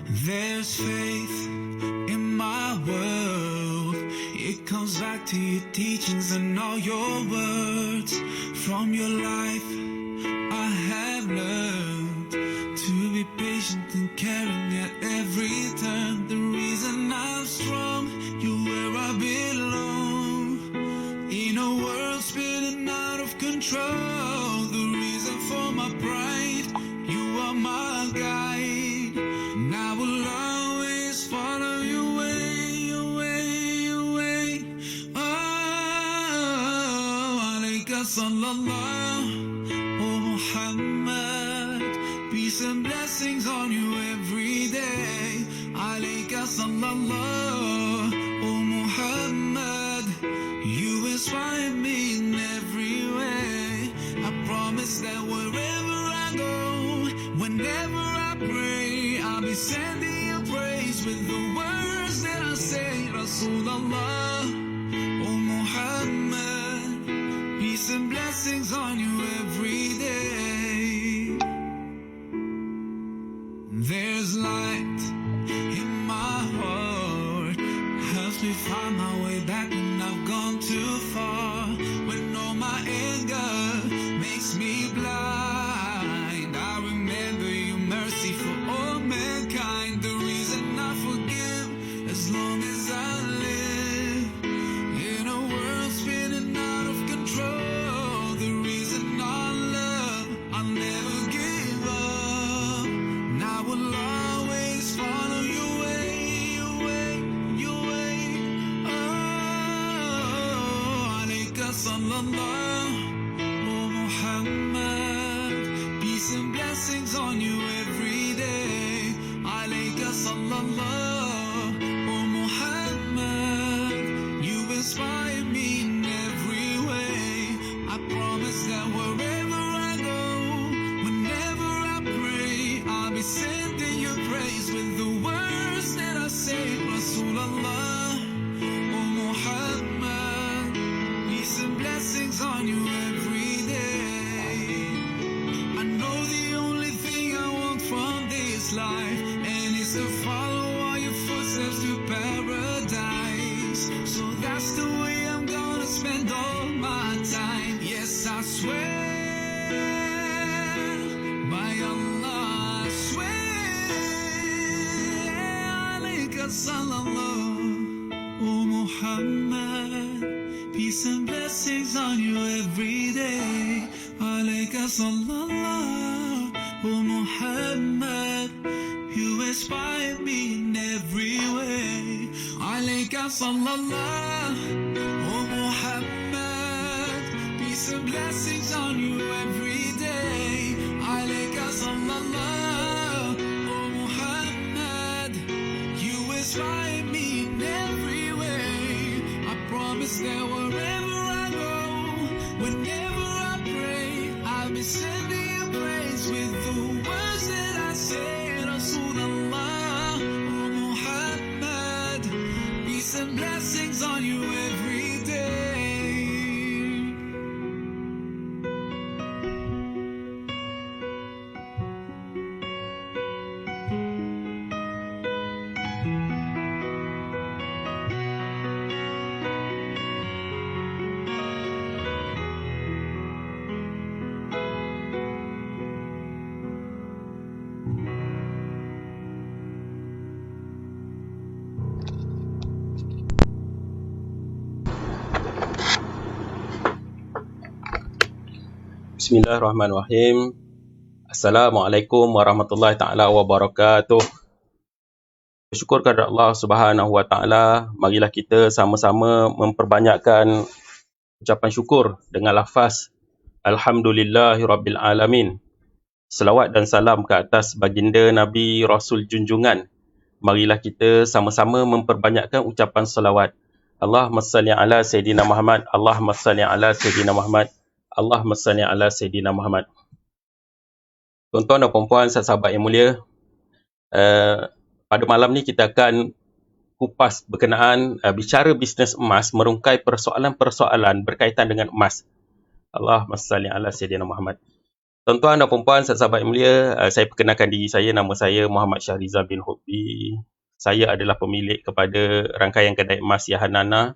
There's faith in my world. It comes back to your teachings and all your words. From your life I have learned to be patient and caring at every turn. The reason I'm strong, you're where I belong. In a world spinning out of control, the reason for my pride, you are my guide. And I will always follow your way, your way, your way. Oh, alayka sallallahu, oh Muhammad. Peace and blessings on you every day. Alayka sallallahu, oh Muhammad. You inspire me in every way. I promise that wherever I go, whenever I pray, I'll be sending you praise with the words that I say. Rasulullah, oh Muhammad, peace and blessings on you every day. There's light in my heart, helps me find my way back when I've gone too far. When all my anger makes me blind, I remember your mercy for all mankind. The reason I forgive as long as I live. In a world spinning out of control, the reason I love, I'll never give up. And I will always follow your way, your way, your way. Oh, alayka sallallahu, oh Muhammad. Peace and blessings on you every day. Alayka sallallahu, oh Muhammad. You inspire me in every way. I promise that wherever I go, whenever I pray, I'll be sending your praise with the words that I say. Rasulullah, oh Muhammad. Peace and blessings on you every day. I know the only thing I want from this life, and it's to follow all your footsteps to paradise. So that's the way I'm gonna spend all my time. Yes, I swear, by Allah, I swear. Alayka sallallahu, oh Muhammad. Peace and blessings on you every day. Alayka sallallahu, oh Muhammad. You inspire me in every way. Alayka sallallahu, oh Muhammad. Peace and blessings on you every day. Alayka sallallahu, oh Muhammad. You inspire me in every way. I promise that wherever I go, whenever I pray, I'll be sending you praise with the words that I say. Rasulullah, oh Muhammad, peace and blessings on you every day. Bismillahirrahmanirrahim. Assalamualaikum warahmatullahi taala wabarakatuh. Bersyukur kepada Allah Subhanahu wa taala, marilah kita sama-sama memperbanyakkan ucapan syukur dengan lafaz Alhamdulillahirabbil alamin. Selawat dan salam ke atas baginda Nabi Rasul junjungan. Marilah kita sama-sama memperbanyakkan ucapan selawat. Allahumma salli ala Sayyidina Muhammad, Allahumma salli ala Sayyidina Muhammad, Allahumma salli ala Sayyidina Muhammad. Tuan-tuan dan puan-puan, sahabat yang mulia, pada malam ni kita akan kupas berkenaan bicara bisnes emas, merungkai persoalan-persoalan berkaitan dengan emas. Allahumma salli ala Sayyidina Muhammad. Tuan-tuan dan puan-puan, sahabat yang mulia, saya perkenalkan diri saya. Nama saya Muhammad Syahrizal bin Hubbi. Saya adalah pemilik kepada rangkaian kedai emas Yahanana.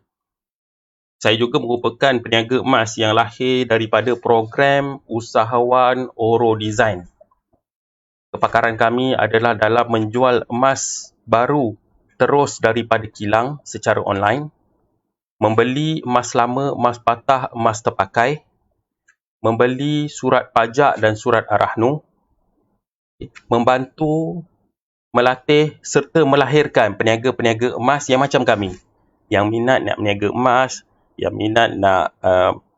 Saya juga merupakan peniaga emas yang lahir daripada program usahawan Oro Design. Kepakaran kami adalah dalam menjual emas baru terus daripada kilang secara online, membeli emas lama, emas patah, emas terpakai, membeli surat pajak dan surat ar-rahnu, membantu, melatih serta melahirkan peniaga-peniaga emas yang macam kami, yang minat nak berniaga emas, yang minat nak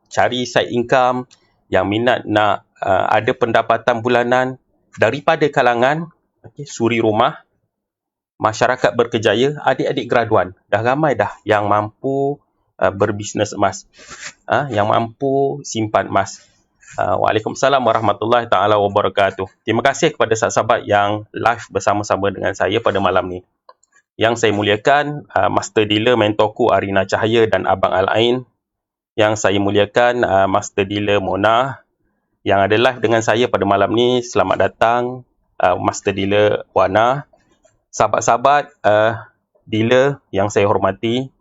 cari side income, yang minat nak ada pendapatan bulanan daripada kalangan suri rumah, masyarakat berkejaya, adik-adik graduan. Dah ramai dah yang mampu berbisnes emas, yang mampu simpan emas. Waalaikumsalam warahmatullahi taala wabarakatuh. Terima kasih kepada sahabat-sahabat yang live bersama-sama dengan saya pada malam ni. Yang saya muliakan Master Dealer mentorku Arina Cahaya dan Abang Al-Ain. Yang saya muliakan Master Dealer Mona yang ada live dengan saya pada malam ni. Selamat datang Master Dealer Wana. Sahabat-sahabat dealer yang saya hormati,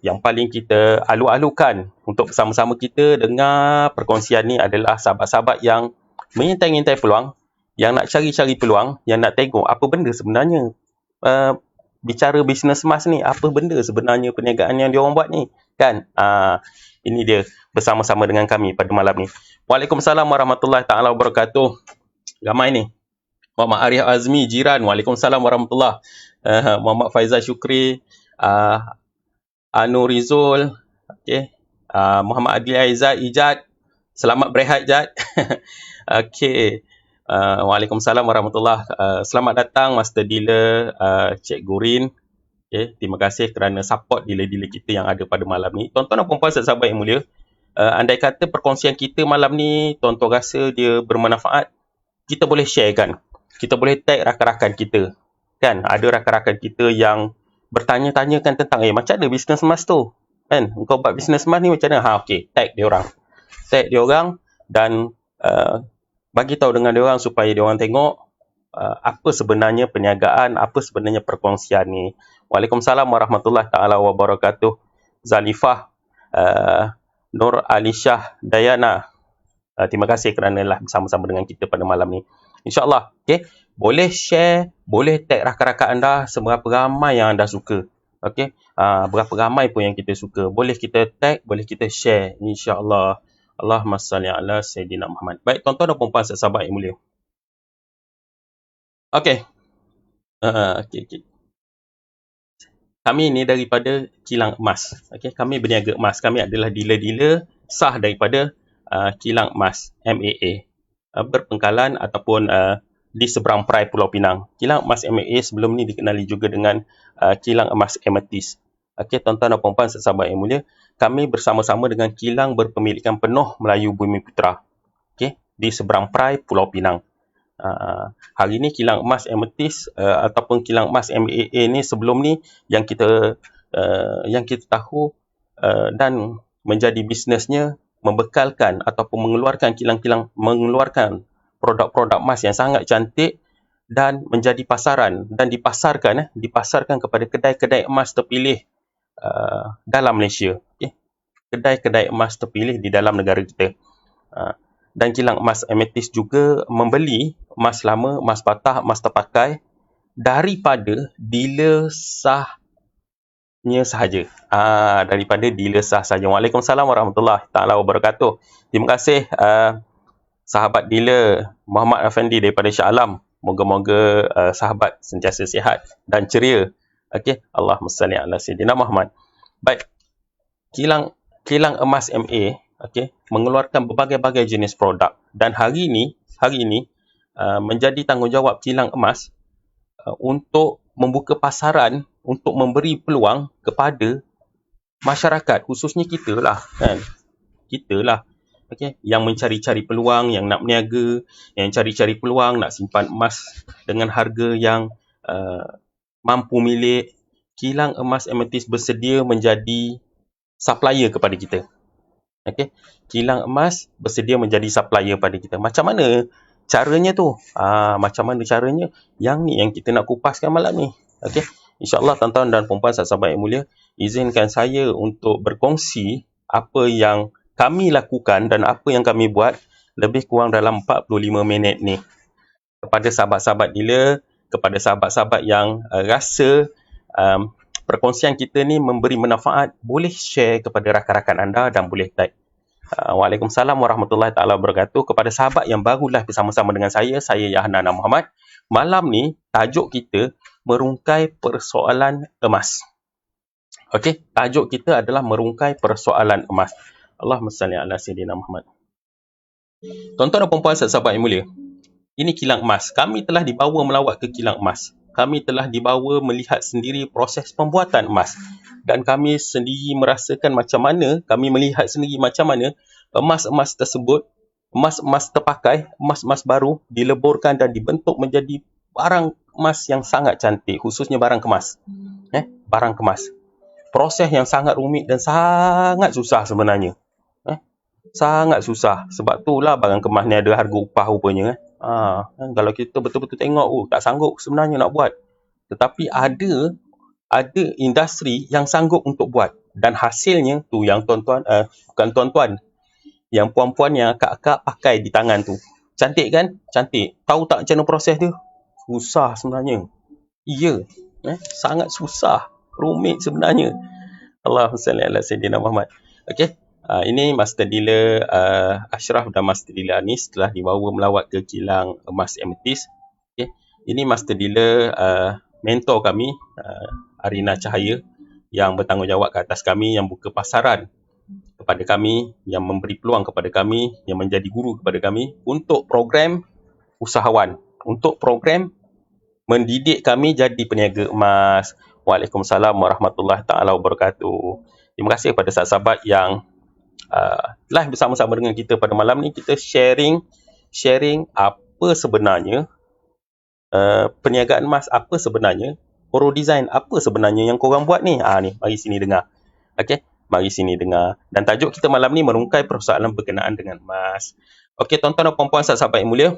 yang paling kita alu-alukan untuk bersama-sama kita dengar perkongsian ni adalah sahabat-sahabat yang mengintai-intai peluang, yang nak cari-cari peluang, yang nak tengok apa benda sebenarnya bicara bisnes emas ni, apa benda sebenarnya perniagaan yang diorang buat ni, kan? Ini dia bersama-sama dengan kami pada malam ni. Waalaikumsalam warahmatullahi taala wabarakatuh. Ramai ni. Muhammad Arif Azmi Jiran, Waalaikumsalam warahmatullahi. Muhammad Faizal Syukri, Anurizul, okay. Muhammad Adil Aizat Ijad, selamat berehat Jad. Okay. Waalaikumsalam warahmatullahi. Selamat datang Master Dealer Cik Gurin. Okay. Terima kasih kerana support dealer-dealer kita yang ada pada malam ni. Tuan-tuan dan puan-puan sahabat yang mulia, andai kata perkongsian kita malam ni tuan-tuan rasa dia bermanfaat, kita boleh share kan. Kita boleh tag rakan-rakan kita. Kan, ada rakan-rakan kita yang bertanya-tanyakan tentang macam mana bisnes emas tu, kan? Kau buat bisnes emas ni macam mana? Okey, tag dia orang dan bagi tahu dengan dia orang supaya dia orang tengok apa sebenarnya perniagaan, apa sebenarnya perkongsian ni. Waalaikumsalam warahmatullahi taala wabarakatuh. Zalifah Nur Alishah Dayana, terima kasih kerana lah bersama-sama dengan kita pada malam ni. InsyaAllah, okey. Boleh share, boleh tag rakan-rakan anda seberapa ramai yang anda suka. Okey, berapa ramai pun yang kita suka. Boleh kita tag, boleh kita share. InsyaAllah. Allahumma salli ala Sayyidina Muhammad. Baik, tuan-tuan dan puan-puan sahabat yang mulia. Okey. Okay. Kami ni daripada kilang emas. Okey, kami berniaga emas. Kami adalah dealer-dealer sah daripada kilang emas, MAA. Berpengkalan ataupun di seberang perai Pulau Pinang. Kilang emas MAA sebelum ni dikenali juga dengan kilang emas Amethyst. Okey, tuan-tuan dan puan-puan sahabat yang mulia, kami bersama-sama dengan kilang berpemilikan penuh Melayu Bumiputra. Okey, di seberang perai Pulau Pinang. Hari ni kilang emas Amethyst ataupun kilang emas MAA ni sebelum ni yang kita tahu dan menjadi bisnesnya membekalkan ataupun mengeluarkan kilang-kilang mengeluarkan produk-produk emas yang sangat cantik dan menjadi pasaran dan dipasarkan kepada kedai-kedai emas terpilih dalam Malaysia. Okay. Kedai-kedai emas terpilih di dalam negara kita. Dan kilang emas Amethyst juga membeli emas lama, emas patah, emas terpakai daripada dealer sahnya sahaja. Daripada dealer sah sahaja. Waalaikumsalam warahmatullahi taala wabarakatuh. Terima kasih sahabat dealer Muhammad Afandi daripada Shah Alam. Moga-moga sahabat sentiasa sihat dan ceria. Okey, Allahumma salli ala Sayyidina Muhammad. Baik. Kilang emas MA, okey, mengeluarkan berbagai-bagai jenis produk dan hari ini menjadi tanggungjawab kilang emas untuk membuka pasaran, untuk memberi peluang kepada masyarakat, khususnya kita lah, kan? Kita lah, okey, yang mencari-cari peluang, yang nak berniaga, yang cari-cari peluang nak simpan emas dengan harga yang mampu milik. Kilang emas Amethyst bersedia menjadi supplier kepada kita. Okey, kilang emas bersedia menjadi supplier pada kita. Macam mana caranya tu? Macam mana caranya? Yang ni yang kita nak kupaskan malam ni. Okey, insya-Allah tuan-tuan dan puan-puan sahabat yang mulia, izinkan saya untuk berkongsi apa yang kami lakukan dan apa yang kami buat lebih kurang dalam 45 minit ni. Kepada sahabat-sahabat dealer, kepada sahabat-sahabat yang rasa perkongsian kita ni memberi manfaat, boleh share kepada rakan-rakan anda dan boleh tag. Waalaikumsalam warahmatullahi taala wabarakatuh. Kepada sahabat yang barulah bersama-sama dengan saya Yahnana Muhammad. Malam ni tajuk kita merungkai persoalan emas. Okey, tajuk kita adalah merungkai persoalan emas. Allahumma salli ala sayyidina Muhammad. Tuan-tuan dan puan-puan sahabat yang mulia, ini kilang emas. Kami telah dibawa melawat ke kilang emas. Kami telah dibawa melihat sendiri proses pembuatan emas. Dan kami sendiri merasakan macam mana, kami melihat sendiri macam mana emas-emas tersebut, emas-emas terpakai, emas-emas baru dileburkan dan dibentuk menjadi barang emas yang sangat cantik, khususnya barang kemas. Barang kemas. Proses yang sangat rumit dan sangat susah sebenarnya. Sangat susah. Sebab itulah barang kemas ni ada harga upah rupanya. Kalau kita betul-betul tengok, tak sanggup sebenarnya nak buat. Tetapi ada industri yang sanggup untuk buat. Dan hasilnya tu yang tuan-tuan, bukan tuan-tuan, yang puan-puan yang akak-akak pakai di tangan tu. Cantik kan? Cantik. Tahu tak macam mana proses dia? Susah sebenarnya. Ya. Sangat susah. Rumit sebenarnya. Allahumma salli ala sayyidina Muhammad. Okey. Ini Master Dealer Ashraf dan Master Dealer Anis telah dibawa melawat ke kilang emas amethyst. Okay. Ini Master Dealer mentor kami, Arina Cahaya, yang bertanggungjawab ke atas kami, yang buka pasaran kepada kami, yang memberi peluang kepada kami, yang menjadi guru kepada kami untuk program usahawan, untuk program mendidik kami jadi peniaga emas. Waalaikumsalam warahmatullahi taala wabarakatuh. Terima kasih kepada sahabat-sahabat yang telah bersama-sama dengan kita pada malam ni. Kita sharing apa sebenarnya perniagaan emas, apa sebenarnya Oro Design, apa sebenarnya yang korang buat ni. Ni, mari sini dengar. Okey, mari sini dengar. Dan tajuk kita malam ni merungkai persoalan berkenaan dengan emas. Okey, tuan-tuan dan puan-puan sahabat yang mulia,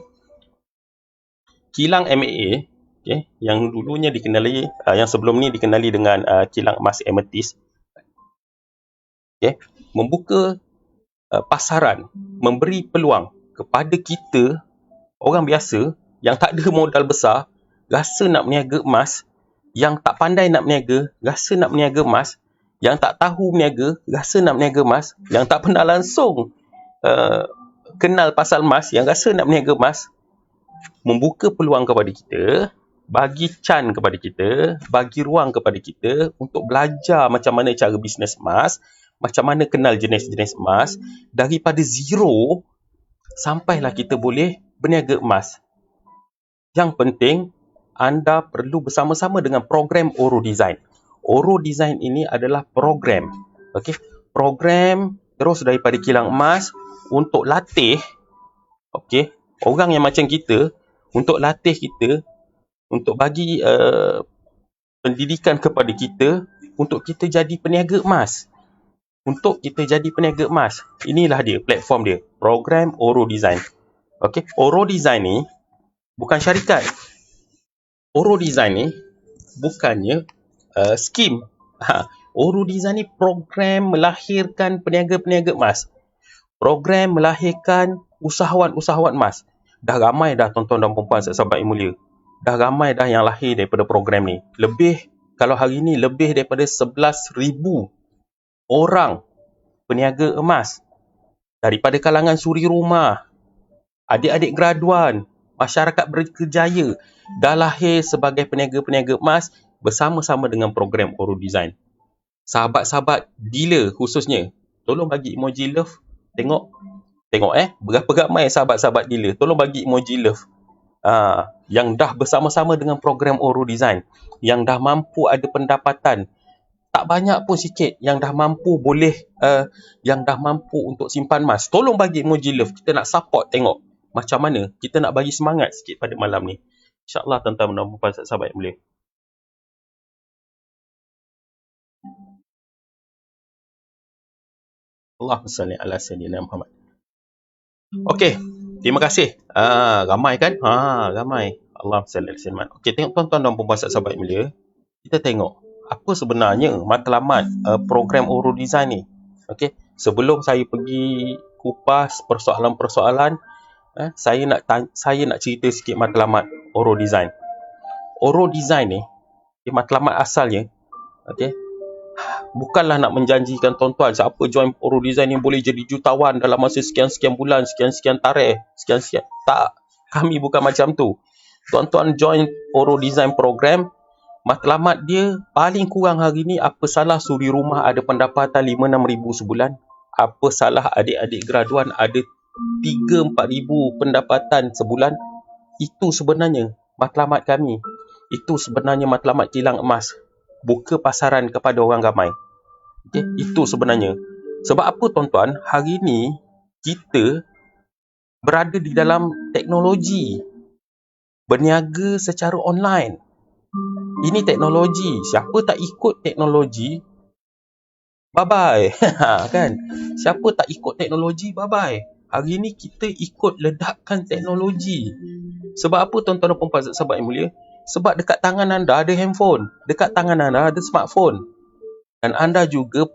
kilang MAA, okay, yang dulunya dikenali, yang sebelum ni dikenali dengan kilang emas amethyst, okay, membuka pasaran, memberi peluang kepada kita, orang biasa yang tak ada modal besar, rasa nak berniaga emas, yang tak pandai nak berniaga, rasa nak berniaga emas, yang tak tahu berniaga, rasa nak berniaga emas, yang tak pernah langsung kenal pasal emas, yang rasa nak berniaga emas, membuka peluang kepada kita, bagi can kepada kita, bagi ruang kepada kita untuk belajar macam mana cara bisnes emas, macam mana kenal jenis-jenis emas, daripada zero sampailah kita boleh berniaga emas. Yang penting, anda perlu bersama-sama dengan program Oro Design. Oro Design ini adalah program. Okay? Program terus daripada kilang emas untuk latih, okay, orang yang macam kita, untuk latih kita, untuk bagi pendidikan kepada kita, untuk kita jadi peniaga emas. Untuk kita jadi peniaga emas. Inilah dia, platform dia. Program Oro Design. Okay? Oro Design ni bukan syarikat. Oro Design ni bukannya skim. Oro Design ni program melahirkan peniaga-peniaga emas. Program melahirkan usahawan-usahawan emas. Dah ramai dah tuan-tuan dan puan-puan sahabat yang mulia. Dah ramai dah yang lahir daripada program ni. Kalau hari ni lebih daripada 11,000 orang peniaga emas daripada kalangan suri rumah, adik-adik graduan, masyarakat berkerjaya dah lahir sebagai peniaga-peniaga emas bersama-sama dengan program Oro Design. Sahabat-sahabat dealer khususnya, tolong bagi emoji love. Tengok berapa ramai sahabat-sahabat dealer. Tolong bagi emoji love. Yang dah bersama-sama dengan program Oro Design, yang dah mampu ada pendapatan, tak banyak pun sikit, yang dah mampu yang dah mampu untuk simpan emas. Tolong bagi emoji love. Kita nak support, tengok macam mana kita nak bagi semangat sikit pada malam ni. InsyaAllah tuan-tuan dan puan sahabat yang mulia. Allahumma salli ala sayyidina Muhammad. Okey, terima kasih. Ramai kan? Ramai. Allahumma salli ala sayyidina Muhammad. Okey, tengok tuan-tuan dan puan-puan sahabat mulia. Kita tengok apa sebenarnya matlamat program Oro Design ni. Okey, sebelum saya pergi kupas persoalan-persoalan, saya nak cerita sikit matlamat Oro Design. Oro Design ni, matlamat asalnya, okey, bukanlah nak menjanjikan tuan-tuan siapa join Oro Design ni boleh jadi jutawan dalam masa sekian-sekian bulan, sekian-sekian tarikh, sekian-sekian. Tak, kami bukan macam tu. Tuan-tuan join Oro Design program, matlamat dia paling kurang hari ni, apa salah suri rumah ada pendapatan 5-6 ribu sebulan? Apa salah adik-adik graduan ada 3-4 ribu pendapatan sebulan? Itu sebenarnya matlamat kami. Itu sebenarnya matlamat kilang emas. Buka pasaran kepada orang ramai. Okay? Itu sebenarnya. Sebab apa tuan-tuan? Hari ni kita berada di dalam teknologi. Berniaga secara online. Ini teknologi. Siapa tak ikut teknologi, bye-bye. Kan? Siapa tak ikut teknologi, bye-bye. Hari ni kita ikut ledakkan teknologi. Sebab apa tuan-tuan dan puan-puan sahabat yang mulia? Sebab dekat tangan anda ada handphone. Dekat tangan anda ada smartphone. Dan anda juga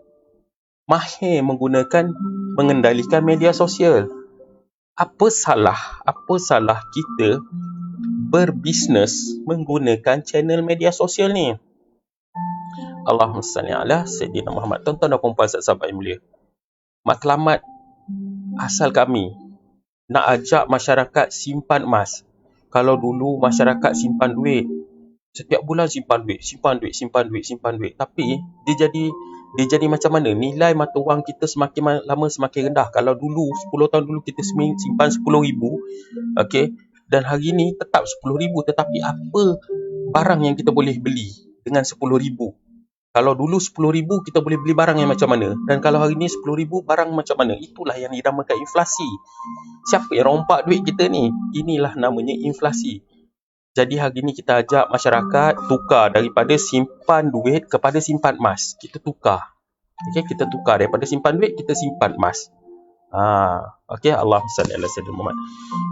mahir mengendalikan media sosial. Apa salah kita berbisnes menggunakan channel media sosial ni? Allahumma salli ala sayyidina Muhammad. Tuan-tuan dan puan-puan sahabat yang mulia, matlamat asal kami nak ajak masyarakat simpan emas. Kalau dulu masyarakat simpan duit, setiap bulan simpan duit. Tapi dia jadi macam mana? Nilai mata wang kita semakin lama semakin rendah. Kalau dulu 10 tahun dulu kita simpan 10,000, okey, dan hari ni tetap 10,000, tetapi apa barang yang kita boleh beli dengan 10,000? Kalau dulu 10,000 kita boleh beli barang yang macam mana, dan kalau hari ni 10,000 barang macam mana? Itulah yang dinamakan inflasi. Siapa yang rompak duit kita ni? Inilah namanya inflasi. Jadi hari ni kita ajak masyarakat tukar daripada simpan duit kepada simpan emas. Kita tukar. Okey, kita tukar daripada simpan duit kita simpan emas. Okey, Allahumma salli ala sayyidina Muhammad.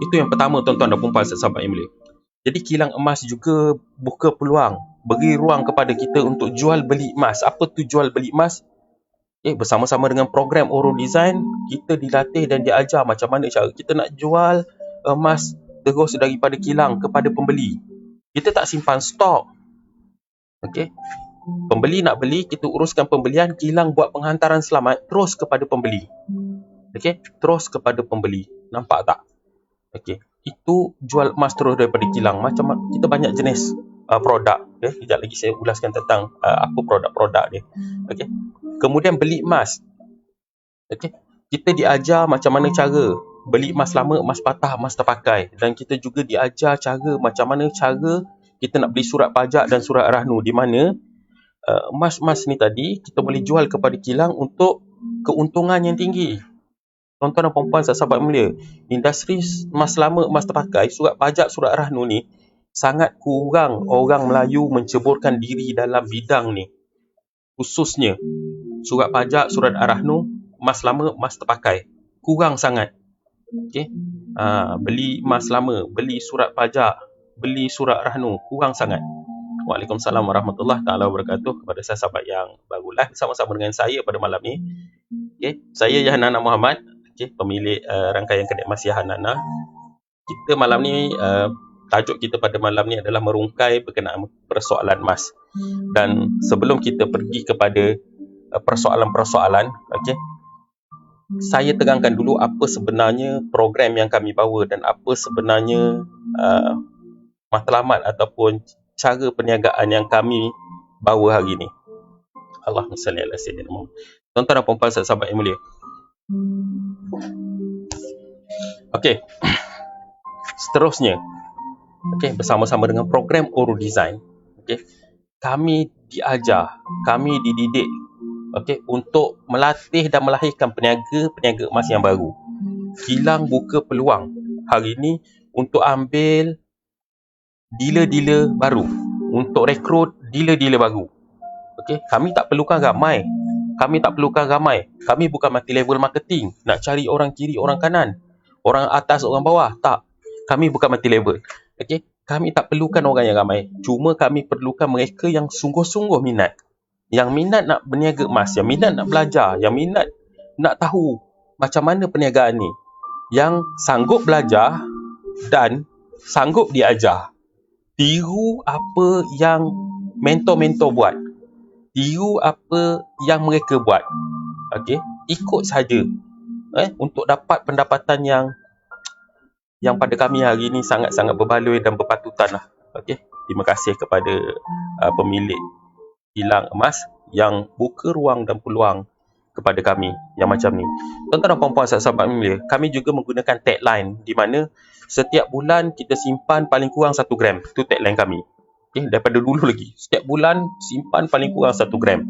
Itu yang pertama tuan-tuan dan puan-puan sahabat yang mulia. Jadi kilang emas juga buka peluang, beri ruang kepada kita untuk jual beli emas. Apa tu jual beli emas? Bersama-sama dengan program Oro Design, kita dilatih dan diajar macam mana cara kita nak jual emas terus daripada kilang kepada pembeli. Kita tak simpan stok. Okey. Pembeli nak beli, kita uruskan pembelian, kilang buat penghantaran selamat terus kepada pembeli. Okey, terus kepada pembeli. Nampak tak? Okey. Itu jual emas terus daripada kilang. Macam kita banyak jenis produk. Okay? Sekejap lagi saya ulaskan tentang apa produk-produk dia. Okay? Kemudian beli emas. Okay? Kita diajar macam mana cara beli emas lama, emas patah, emas terpakai. Dan kita juga diajar macam mana cara kita nak beli surat pajak dan surat rahnu. Di mana emas-emas ni tadi kita boleh jual kepada kilang untuk keuntungan yang tinggi. Tuan-tuan dan puan-puan sahabat mulia, industri emas lama, emas terpakai, surat pajak, surat rahnu ni sangat kurang orang Melayu menceburkan diri dalam bidang ni. Khususnya surat pajak, surat rahnu, emas lama, emas terpakai. Kurang sangat. Okey. Beli emas lama, beli surat pajak, beli surat rahnu, kurang sangat. Waalaikumsalam warahmatullahi taala wabarakatuh kepada sahabat yang barulah bersama-sama dengan saya pada malam ni. Okey, saya Yahanana Muhammad. Okay, pemilik rangkaian Kedai Emas Yahanana. Kita malam ni, tajuk kita pada malam ni adalah merungkai berkenaan persoalan emas. Dan sebelum kita pergi kepada persoalan-persoalan, okay, saya terangkan dulu apa sebenarnya program yang kami bawa dan apa sebenarnya matlamat ataupun cara perniagaan yang kami bawa hari ni. Allahumma salli ala sayyidina Muhammad. Tuan-tuan dan puan-puan sahabat yang mulia. Okey. Seterusnya, okey, bersama-sama dengan program Oro Design, okey, kami diajar, kami dididik, okey, untuk melatih dan melahirkan peniaga emas yang baru. Kilang buka peluang hari ini untuk ambil dealer-dealer baru, untuk rekrut dealer-dealer baru. Okey, kami tak perlukan ramai. Kami tak perlukan ramai. Kami bukan multi-level marketing. Nak cari orang kiri, orang kanan. Orang atas, orang bawah. Tak. Kami bukan multi-level. Okay? Kami tak perlukan orang yang ramai. Cuma kami perlukan mereka yang sungguh-sungguh minat. Yang minat nak berniaga emas. Yang minat nak belajar. Yang minat nak tahu macam mana perniagaan ni. Yang sanggup belajar dan sanggup diajar. Tiru apa yang mentor-mentor buat. Tiru apa yang mereka buat. Okey, ikut saja. Untuk dapat pendapatan yang pada kami hari ini sangat-sangat berbaloi dan berpatutan lah. Okey, terima kasih kepada pemilik kilang emas yang buka ruang dan peluang kepada kami yang macam ni. Tuan-tuan dan puan-puan sahabat mulia, kami juga menggunakan tagline di mana setiap bulan kita simpan paling kurang 1 gram. Itu tagline kami. Okay, daripada dulu lagi. Setiap bulan simpan paling kurang 1 gram.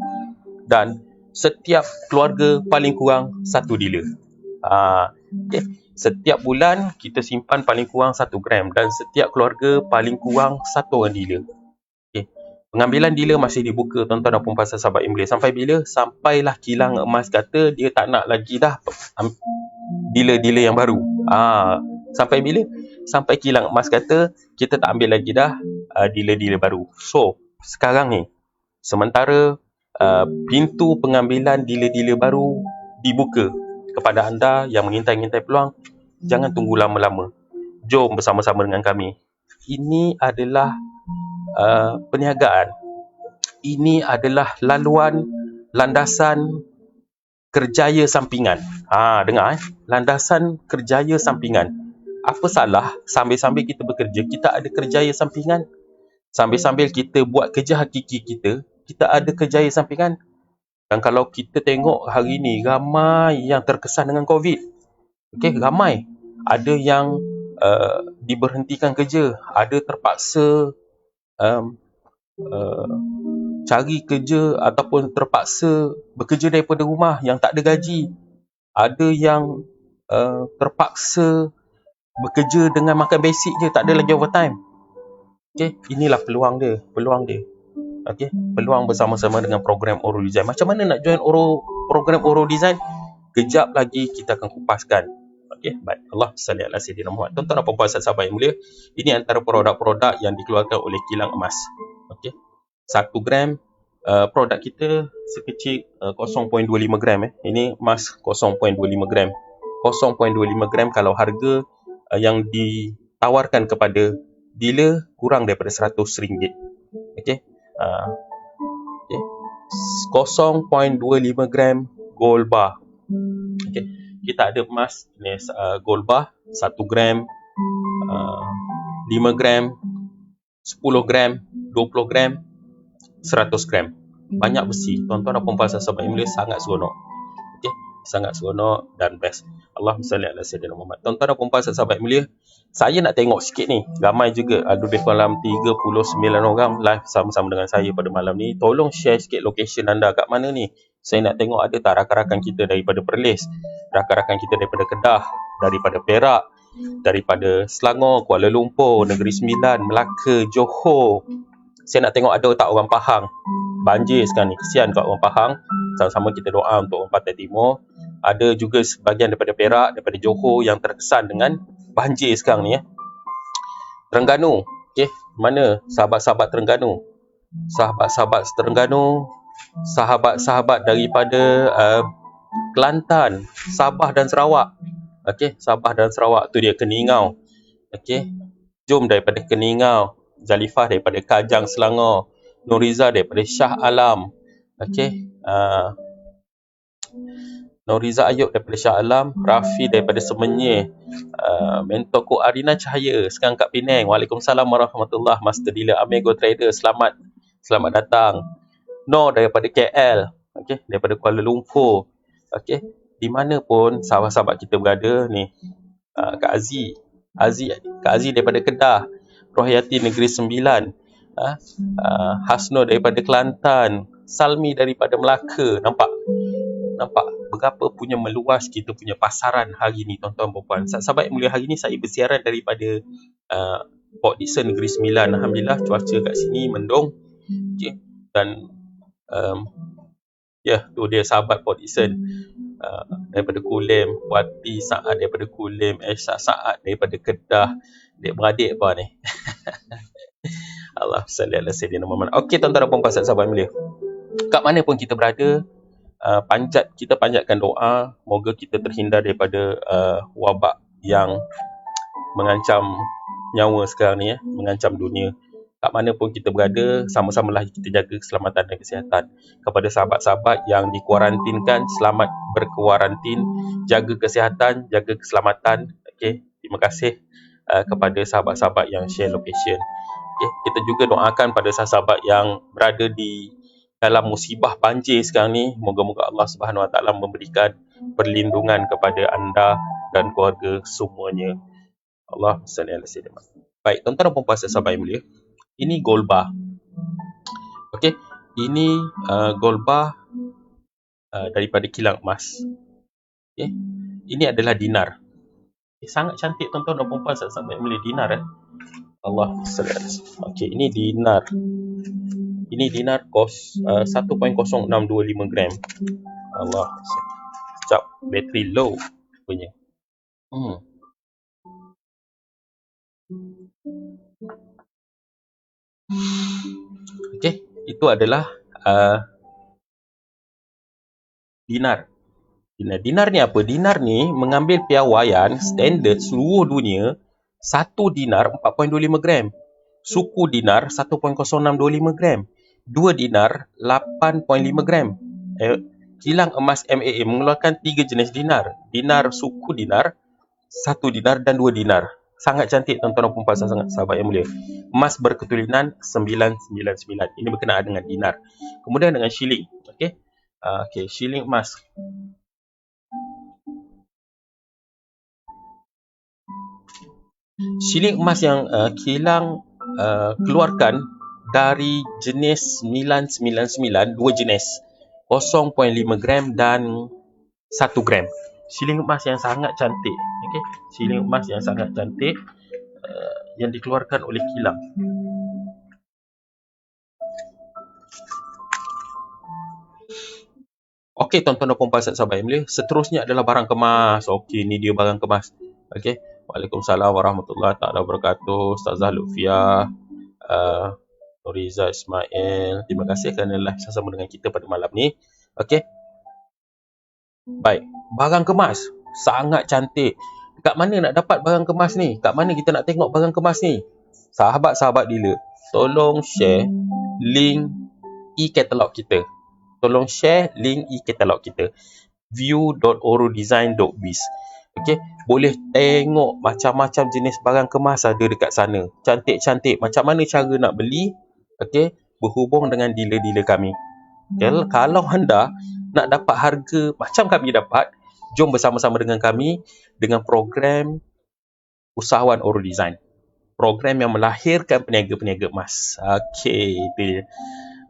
Dan setiap keluarga paling kurang 1 dealer. Okay. Setiap bulan kita simpan paling kurang 1 gram. Dan setiap keluarga paling kurang 1 orang dealer. Okay. Pengambilan dealer masih dibuka tuan-tuan dan puan-puan sahabat yang mulia. Sampai bila? Sampailah kilang emas kata dia tak nak lagi dah dealer-dealer yang baru. Sampai bila? Sampai kilang emas kata kita tak ambil lagi dah dealer-dealer baru. So, sekarang ni sementara pintu pengambilan dealer-dealer baru dibuka kepada anda yang mengintai-intai peluang, jangan tunggu lama-lama. Jom bersama-sama dengan kami. Ini adalah perniagaan. Ini adalah laluan landasan kerjaya sampingan. Dengar landasan kerjaya sampingan. Apa salah sambil-sambil kita bekerja, kita ada kerjaya sampingan? Sambil-sambil kita buat kerja hakiki kita ada kerjaya sampingan. Dan kalau kita tengok hari ni, ramai yang terkesan dengan COVID. Okay, ramai. Ada yang diberhentikan kerja, ada terpaksa cari kerja ataupun terpaksa bekerja daripada rumah yang tak ada gaji. Ada yang terpaksa bekerja dengan makan basic je, tak ada lagi overtime. Okay, inilah peluang dia. Okay, peluang bersama-sama dengan program Oro Design. Macam mana nak join program Oro Design? Kejap lagi kita akan kupaskan. Okay, baik. Allah salli ala sayyidina Muhammad. Tuan-tuan dan puan-puan sahabat yang mulia, ini antara produk-produk yang dikeluarkan oleh kilang emas. Okay, 1 gram produk kita sekecil 0.25 gram. Ini emas 0.25 gram. 0.25 gram kalau harga yang ditawarkan kepada dealer kurang daripada RM100. Okay. 0.25 gram gold bar. Okay. Kita ada emas jenis gold bar 1 gram, 5 gram, 10 gram, 20 gram, 100 gram. Banyak besi. Tuan-tuan dan puan-puan sahabat yang mulia, sangat seronok. Okay. Sangat seronok dan best. Allahumma salli ala sayyidina Muhammad. Tuan-tuan dan puan-puan sahabat yang mulia, saya nak tengok sikit ni. Ramai juga, ada lebih kurang 39 orang live sama-sama dengan saya pada malam ni. Tolong share sikit location anda kat mana ni. Saya nak tengok ada tak rakan-rakan kita daripada Perlis, rakan-rakan kita daripada Kedah, daripada Perak, daripada Selangor, Kuala Lumpur, Negeri Sembilan, Melaka, Johor. Saya nak tengok ada tak orang Pahang. Banjir sekarang ni, kesian kat orang Pahang. Sama-sama kita doa untuk orang Pantai Timur. Ada juga sebahagian daripada Perak, daripada Johor yang terkesan dengan banjir sekarang ni. Terengganu. Okay, mana sahabat-sahabat Terengganu? Sahabat-sahabat Terengganu, sahabat-sahabat daripada Kelantan, Sabah dan Sarawak. Okay, Sabah dan Sarawak tu dia Keningau. Okay, jom daripada Keningau, Zalifah daripada Kajang Selangor, Nuriza daripada Shah Alam. Okay, Nuriza Ayub daripada Shah Alam, Rafi daripada Semenyih, mentor Kok Arina Cahaya sekarang kat Penang. Waalaikumsalam warahmatullahi. Master Dealer Amir Go Trader, selamat datang. Nur daripada KL, okay, daripada Kuala Lumpur. Okay, di mana pun sahabat-sahabat kita berada ni. Kak Kak Aziz daripada Kedah, Rohayati Negeri Sembilan, Hasnur daripada Kelantan, Salmi daripada Melaka. Nampak berapa punya meluas kita punya pasaran hari ni, tuan-tuan dan puan. Sahabat yang mulia, hari ni saya bersiaran daripada Port Dickson Negeri Sembilan. Alhamdulillah cuaca kat sini mendung. Okay. Dan Ya, tu dia sahabat Podison daripada Kulim, Wati Saad daripada Kulim, Aisyah Saad daripada Kedah. Adik-beradik apa ni? Allah salli ala sayyidina Muhammad. Okey, tuan-tuan dan puan-puan sahabat mulia. Kat mana pun kita berada, kita panjatkan doa moga kita terhindar daripada wabak yang mengancam nyawa sekarang ni, mengancam dunia. Kat mana pun kita berada, sama-samalah kita jaga keselamatan dan kesihatan. Kepada sahabat-sahabat yang dikuarantinkan, selamat berkuarantin, jaga kesihatan, jaga keselamatan. Okey, terima kasih kepada sahabat-sahabat yang share location. Okay. Kita juga doakan pada sahabat yang berada di dalam musibah banjir sekarang ni, moga-moga Allah Subhanahu Wa Taala memberikan perlindungan kepada anda dan keluarga semuanya. Allah salli ala sayyidina. Baik, tuan-tuan dan puan-puan sahabat yang mulia, ini gold bar. Okey, ini gold bar daripada kilang emas. Okey, ini adalah dinar. Sangat cantik tuan-tuan dan puan-puan sahabat yang mulia, dinar Allah salli ala sayyidina. Okey, ini dinar. Ini dinar kos 1.0625 gram. Allah. Sekejap, bateri low punya. Okey, itu adalah dinar. Dinar ni apa? Dinar ni mengambil piawaian standard seluruh dunia, 1 dinar 4.25 gram. Suku dinar 1.0625 gram. 2 dinar 8.5 gram. Kilang emas MAA mengeluarkan 3 jenis dinar. Dinar suku dinar, 1 dinar dan 2 dinar. Sangat cantik tuan-tuan dan puan-puan sahabat yang mulia. Emas berketulinan 999. Ini berkenaan dengan dinar. Kemudian dengan shilling. Okey. Okey, shilling emas. Shilling emas yang kilang keluarkan dari jenis 999, 2 jenis, 0.5 gram dan 1 gram. Shilling emas yang sangat cantik. Okay? Shilling emas yang sangat cantik yang dikeluarkan oleh kilang. Okey, tuan-tuan dan puan-puan sahabat yang mulia, seterusnya adalah barang kemas. Okey, ni dia barang kemas. Okey. Waalaikumsalam warahmatullahi taala wabarakatuh. Ustazah Lufiah, Nuriza Ismail, terima kasih kerana live bersama dengan kita pada malam ni. Okey. Baik, barang kemas sangat cantik. Kat mana nak dapat barang kemas ni? Kat mana kita nak tengok barang kemas ni? Sahabat-sahabat dealer, tolong share link e-katalog kita. Tolong share link e-katalog kita. view.orodesign.biz. Okey, boleh tengok macam-macam jenis barang kemas ada dekat sana. Cantik-cantik. Macam mana cara nak beli? Okey, berhubung dengan dealer-dealer kami. Okay? Kalau anda nak dapat harga macam kami dapat, jom bersama-sama dengan kami dengan program Usahawan Orodesign. Program yang melahirkan peniaga-peniaga emas. Okey, itu dia.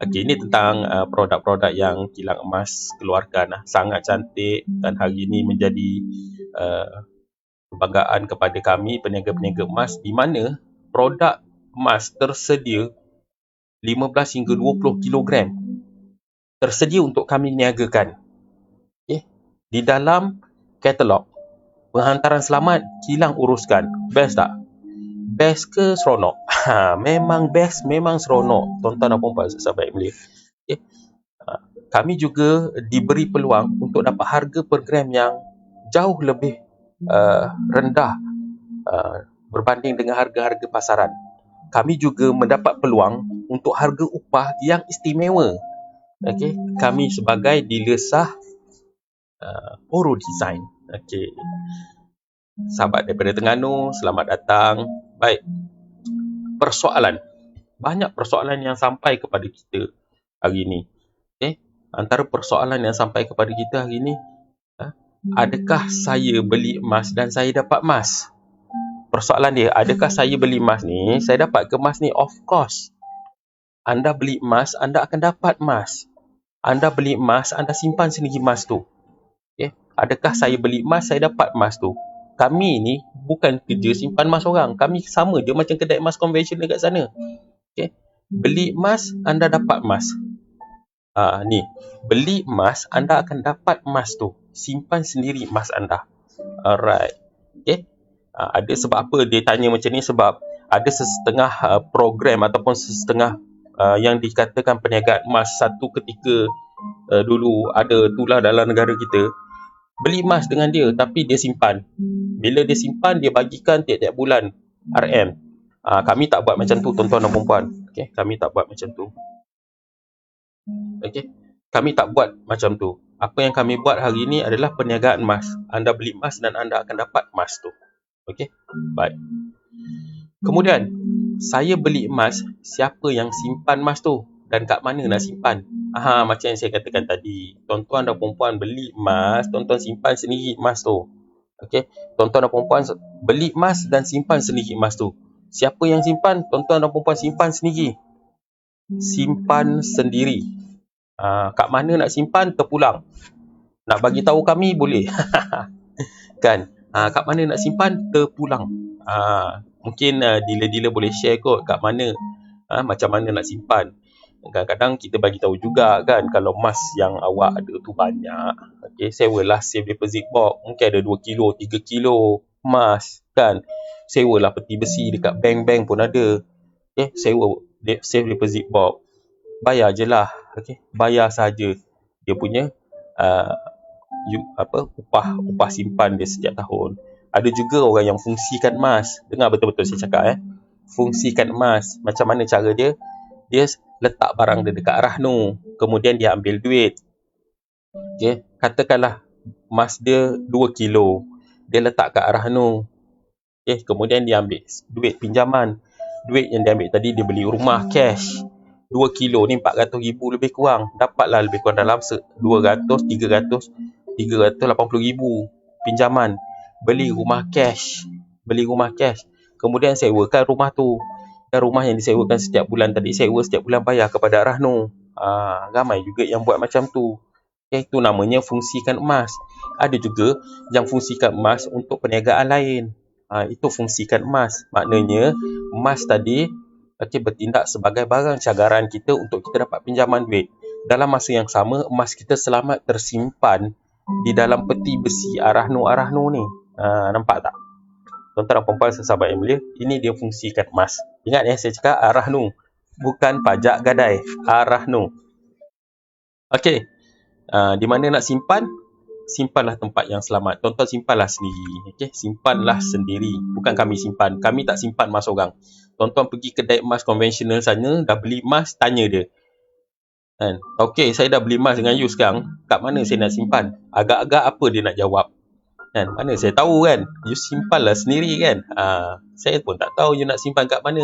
Okey, ini tentang produk-produk yang kilang emas keluarkan. Sangat cantik dan hari ini menjadi kebanggaan kepada kami peniaga-peniaga emas, di mana produk emas tersedia 15 hingga 20 kilogram tersedia untuk kami niagakan. Okay. Di dalam katalog. Penghantaran selamat, kilang uruskan. Best tak? Best ke seronok? Memang best, memang seronok. Tuan-tuan dan puan-puan sahabat yang mulia. Okay. Kami juga diberi peluang untuk dapat harga per gram yang jauh lebih rendah berbanding dengan harga-harga pasaran. Kami juga mendapat peluang untuk harga upah yang istimewa. Okey, kami sebagai dealer sah Orodesign. Okey. Sahabat daripada Terengganu, selamat datang. Baik. Persoalan. Banyak persoalan yang sampai kepada kita hari ini. Okey. Antara persoalan yang sampai kepada kita hari ini, adakah saya beli emas dan saya dapat emas? Persoalan dia, adakah saya beli emas ni, saya dapat ke emas ni? Of course. Anda beli emas, anda akan dapat emas. Anda beli emas, anda simpan sendiri emas tu. Okay. Adakah saya beli emas, saya dapat emas tu? Kami ni bukan kerja simpan emas orang. Kami sama je macam kedai emas konvensional kat sana. Okay. Beli emas, anda dapat emas. Ni, beli emas, anda akan dapat emas tu. Simpan sendiri emas anda. Alright. Okay. Ada sebab apa dia tanya macam ni? Sebab ada setengah program ataupun setengah yang dikatakan perniagaan emas satu ketika dulu ada itulah dalam negara kita. Beli emas dengan dia tapi dia simpan. Bila dia simpan, dia bagikan tiap-tiap bulan RM. Kami tak buat macam tu, tuan-tuan dan puan-puan. Okay, kami tak buat macam tu. Okay, kami tak buat macam tu. Apa yang kami buat hari ini adalah perniagaan emas. Anda beli emas dan anda akan dapat emas tu. Okay, baik. Kemudian, saya beli emas, siapa yang simpan emas tu? Dan kat mana nak simpan? Macam yang saya katakan tadi. Tuan-tuan dan puan-puan beli emas, tuan-tuan simpan sendiri emas tu. Okay, tuan-tuan dan puan-puan beli emas dan simpan sendiri emas tu. Siapa yang simpan? Tuan-tuan dan puan-puan simpan sendiri. Simpan sendiri. Kat mana nak simpan? Terpulang. Nak bagi tahu kami boleh. Kan? Kat mana nak simpan? Terpulang. Mungkin dealer-dealer boleh share kot kat mana, macam mana nak simpan. Kadang-kadang kita bagi tahu juga kan, kalau emas yang awak ada tu banyak, okay, sewalah safe deposit box. Mungkin ada 2 kilo, 3 kilo emas kan. Sewalah peti besi dekat bank-bank pun ada. Okay, sewa safe deposit box. Bayar je lah. Okay, bayar saja dia punya upah simpan dia setiap tahun. Ada juga orang yang fungsikan emas. Dengar betul-betul saya cakap fungsikan emas. Macam mana cara dia? Dia letak barang dia dekat RAHNO, kemudian dia ambil duit. Okay, katakanlah emas dia 2 kilo, dia letak kat RAHNO. Okay, kemudian dia ambil duit pinjaman. Duit yang dia ambil tadi dia beli rumah cash. 2 kilo ni 400,000 lebih kurang. Dapatlah lebih kurang dalam 380,000 pinjaman. Beli rumah cash. Kemudian sewakan rumah tu. Dan rumah yang disewakan setiap bulan tadi, sewa setiap bulan bayar kepada RAHNO. Ramai juga yang buat macam tu. Okay, itu namanya fungsikan emas. Ada juga yang fungsikan emas untuk perniagaan lain. Itu fungsikan emas. Maknanya emas tadi bertindak sebagai barang cagaran kita untuk kita dapat pinjaman duit. Dalam masa yang sama, emas kita selamat tersimpan di dalam peti besi RAHNO ni. Nampak tak? Tuan-tuan dan puan-puan sahabat yang mulia, ini dia fungsikan emas. Ingat saya cakap RAHNO, bukan pajak gadai, RAHNO. Okey, di mana nak simpan? Simpanlah tempat yang selamat. Tuan-tuan simpanlah sendiri. Okey, simpanlah sendiri. Bukan kami simpan. Kami tak simpan emas orang. Tuan-tuan pergi kedai emas konvensional sana, dah beli emas, tanya dia. Kan? Okey, saya dah beli emas dengan you sekarang. Kat mana saya nak simpan? Agak-agak apa dia nak jawab? Kan? Mana saya tahu kan? You simpanlah sendiri kan? Saya pun tak tahu you nak simpan kat mana.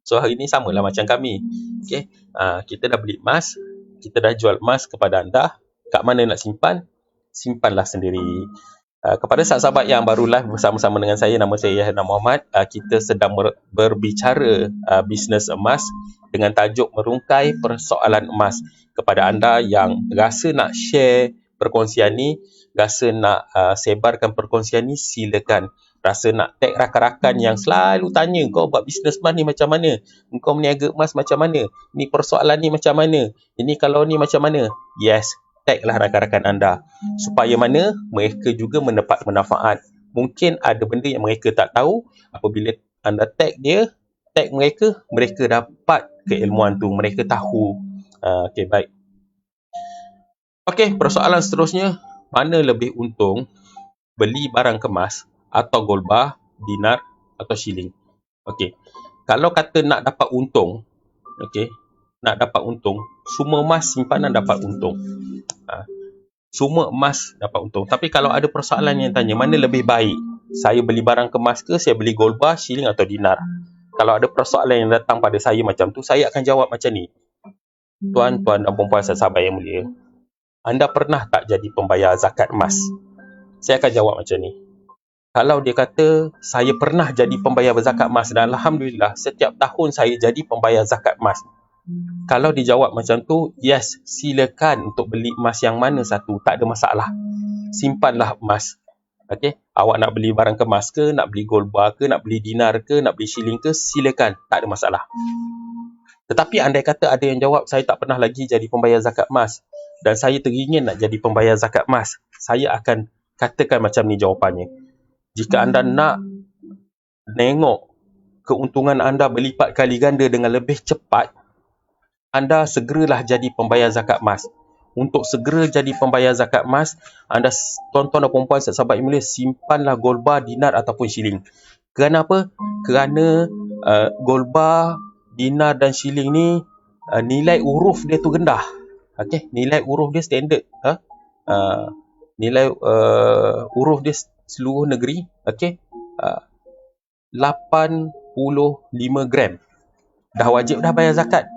So hari ni samalah macam kami. Okay? Kita dah beli emas, kita dah jual emas kepada anda. Kat mana nak simpan? Simpanlah sendiri. Kepada sahabat-sahabat yang baru live bersama-sama dengan saya, nama saya Yahya Muhammad. Kita sedang berbicara bisnes emas dengan tajuk merungkai persoalan emas. Kepada anda yang rasa nak share perkongsian ni, rasa nak sebarkan perkongsian ni, silakan. Rasa nak tag rakan-rakan yang selalu tanya, kau buat bisnes emas ni macam mana? Kau meniaga emas macam mana? Ni persoalan ni macam mana? Ini kalau ni macam mana? Yes, taglah rakan-rakan anda. Supaya mana? Mereka juga mendapat manfaat. Mungkin ada benda yang mereka tak tahu. Apabila anda tag dia, tag mereka, mereka dapat keilmuan tu. Mereka tahu. Okey, baik. Okey, persoalan seterusnya. Mana lebih untung beli barang kemas atau gold bar, dinar atau shilling? Okey. Kalau kata nak dapat untung, okey, nak dapat untung, semua emas simpanan dapat untung. Semua emas dapat untung. Tapi kalau ada persoalan yang tanya, mana lebih baik? Saya beli barang kemas ke, saya beli gold bar, shilling atau dinar? Kalau ada persoalan yang datang pada saya macam tu, saya akan jawab macam ni. Tuan-tuan dan puan-puan sahabat yang mulia, anda pernah tak jadi pembayar zakat emas? Saya akan jawab macam ni. Kalau dia kata, saya pernah jadi pembayar zakat emas dan Alhamdulillah, setiap tahun saya jadi pembayar zakat emas. Kalau dijawab macam tu, yes, silakan untuk beli emas yang mana satu, tak ada masalah. Simpanlah emas. Okay? Awak nak beli barang kemas ke, nak beli gold bar ke, nak beli dinar ke, nak beli shilling ke, silakan, tak ada masalah. Tetapi andai kata ada yang jawab, saya tak pernah lagi jadi pembayar zakat emas dan saya teringin nak jadi pembayar zakat emas, saya akan katakan macam ni jawapannya. Jika anda nak tengok keuntungan anda berlipat kali ganda dengan lebih cepat, anda segeralah jadi pembayar zakat emas. Untuk segera jadi pembayar zakat emas, anda, tuan-tuan dan puan-puan sahabat yang mulia, simpanlah gold bar, dinar ataupun shilling. Kerana apa? Kerana gold bar, dinar dan shilling ni nilai huruf dia tu rendah. Okey, nilai huruf dia standard. Nilai huruf dia seluruh negeri, okey, 85 gram. Dah wajib dah bayar zakat.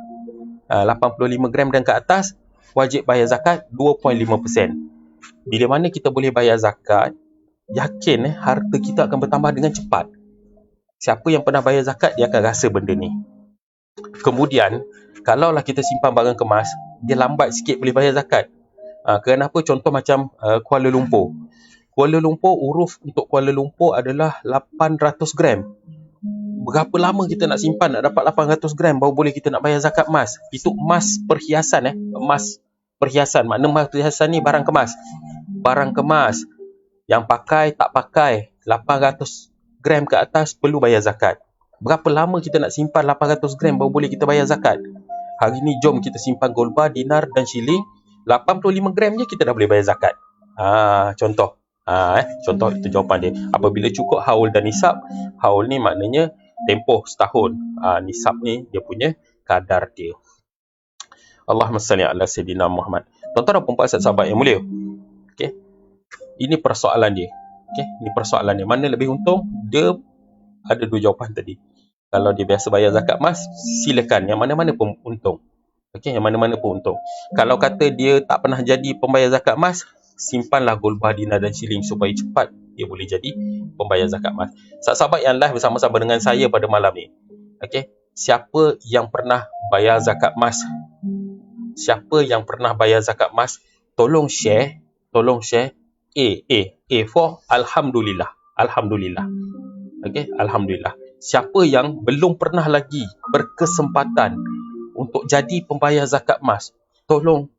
85 gram dan ke atas wajib bayar zakat 2.5%. Bila mana kita boleh bayar zakat, yakin harta kita akan bertambah dengan cepat. Siapa yang pernah bayar zakat, dia akan rasa benda ni. Kemudian, kalaulah kita simpan barang kemas, dia lambat sikit boleh bayar zakat. Kenapa? Contoh macam Kuala Lumpur. Kuala Lumpur, huruf untuk Kuala Lumpur adalah 800 gram. Berapa lama kita nak simpan nak dapat 800 gram baru boleh kita nak bayar zakat emas? Itu emas perhiasan. Emas perhiasan. Makna emas perhiasan ni barang kemas. Barang kemas. Yang pakai, tak pakai, 800 gram ke atas perlu bayar zakat. Berapa lama kita nak simpan 800 gram baru boleh kita bayar zakat? Hari ni jom kita simpan gold bar, dinar dan shilling. 85 gram je kita dah boleh bayar zakat. Contoh. Contoh itu jawapan dia. Apabila cukup haul dan nisab. Haul ni maknanya tempoh setahun. Nisab ni dia punya kadar dia. Allahumma salli ala Sayyidina Muhammad. Tuan-tuan dan puan-puan sahabat yang mulia. Okey. Ini persoalan dia. Okey, ini persoalan dia. Mana lebih untung? Dia ada dua jawapan tadi. Kalau dia biasa bayar zakat emas, silakan. Yang mana-mana pun untung. Okey, yang mana-mana pun untung. Kalau kata dia tak pernah jadi pembayar zakat emas, simpanlah gold bar, dinar dan shilling supaya cepat dia boleh jadi pembayar zakat emas. Sahabat yang live bersama-sama dengan saya pada malam ni. Okey, siapa yang pernah bayar zakat emas? Siapa yang pernah bayar zakat emas? Tolong share. A for alhamdulillah. Alhamdulillah. Okey, alhamdulillah. Siapa yang belum pernah lagi berkesempatan untuk jadi pembayar zakat emas, tolong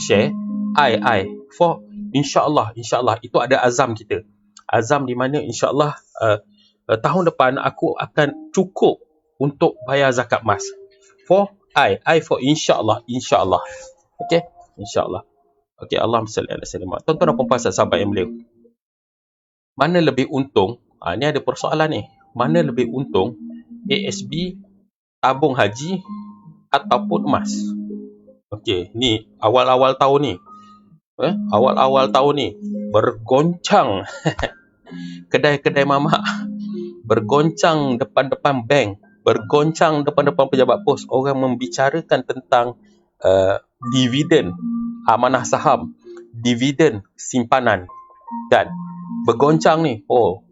share. I for insya-Allah itu ada azam kita. Azam di mana insya-Allah tahun depan aku akan cukup untuk bayar zakat emas. For I for insya-Allah. Okey, insya-Allah. Okey, Allahumma salli ala sayyidina. Tuan-tuan dan puan-puan sahabat yang mulia. Mana lebih untung? Ni ada persoalan ni. Mana lebih untung? ASB, tabung haji ataupun emas? Okey, ni awal-awal tahun ni. Awal-awal tahun ni bergoncang kedai-kedai mamak, bergoncang depan-depan bank, bergoncang depan-depan pejabat pos. Orang membicarakan tentang dividen amanah saham, dividen simpanan, dan bergoncang ni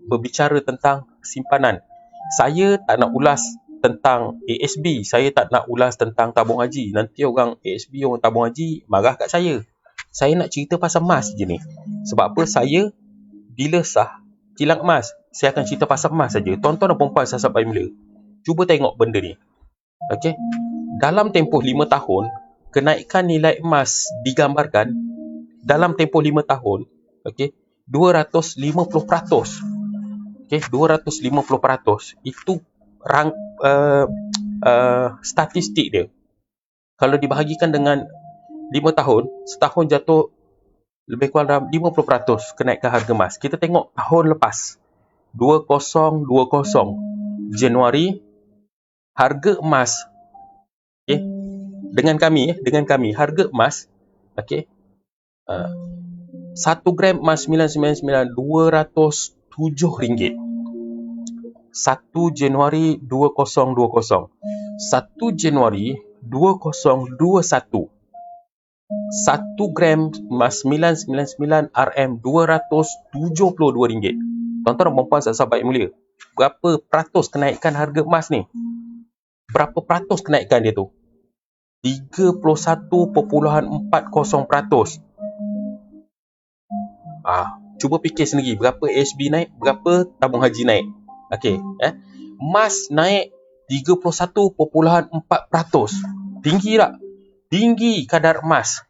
berbicara tentang simpanan. Saya tak nak ulas tentang ASB, saya tak nak ulas tentang tabung haji. Nanti orang ASB, orang tabung haji marah kat saya. Saya nak cerita pasal emas je ni. Sebab apa? Saya bila sah kilang emas, saya akan cerita pasal emas saja. Tuan-tuan dan puan-puan sahabat mulia, cuba tengok benda ni. Okey, dalam tempoh 5 tahun, kenaikan nilai emas digambarkan dalam tempoh 5 tahun, okey, 250%. Okey, 250%. Itu statistik dia. Kalau dibahagikan dengan 5 tahun, setahun jatuh lebih kurang dalam 50% kenaikan harga emas. Kita tengok tahun lepas, 2020 Januari, harga emas, okey, dengan kami harga emas, okey, 1 gram emas 999 207 ringgit. 1 Januari 2020, 1 Januari 2021, 1 gram emas 999 RM 272 ringgit. Tuan-tuan dan puan-puan sahabat yang mulia, berapa peratus kenaikan harga emas ni? Berapa peratus kenaikan dia tu? 31.40%. Cuba fikir sendiri, berapa ASB naik, berapa tabung haji naik. Okey, emas naik 31.4%. Tinggi tak? Tinggi kadar emas.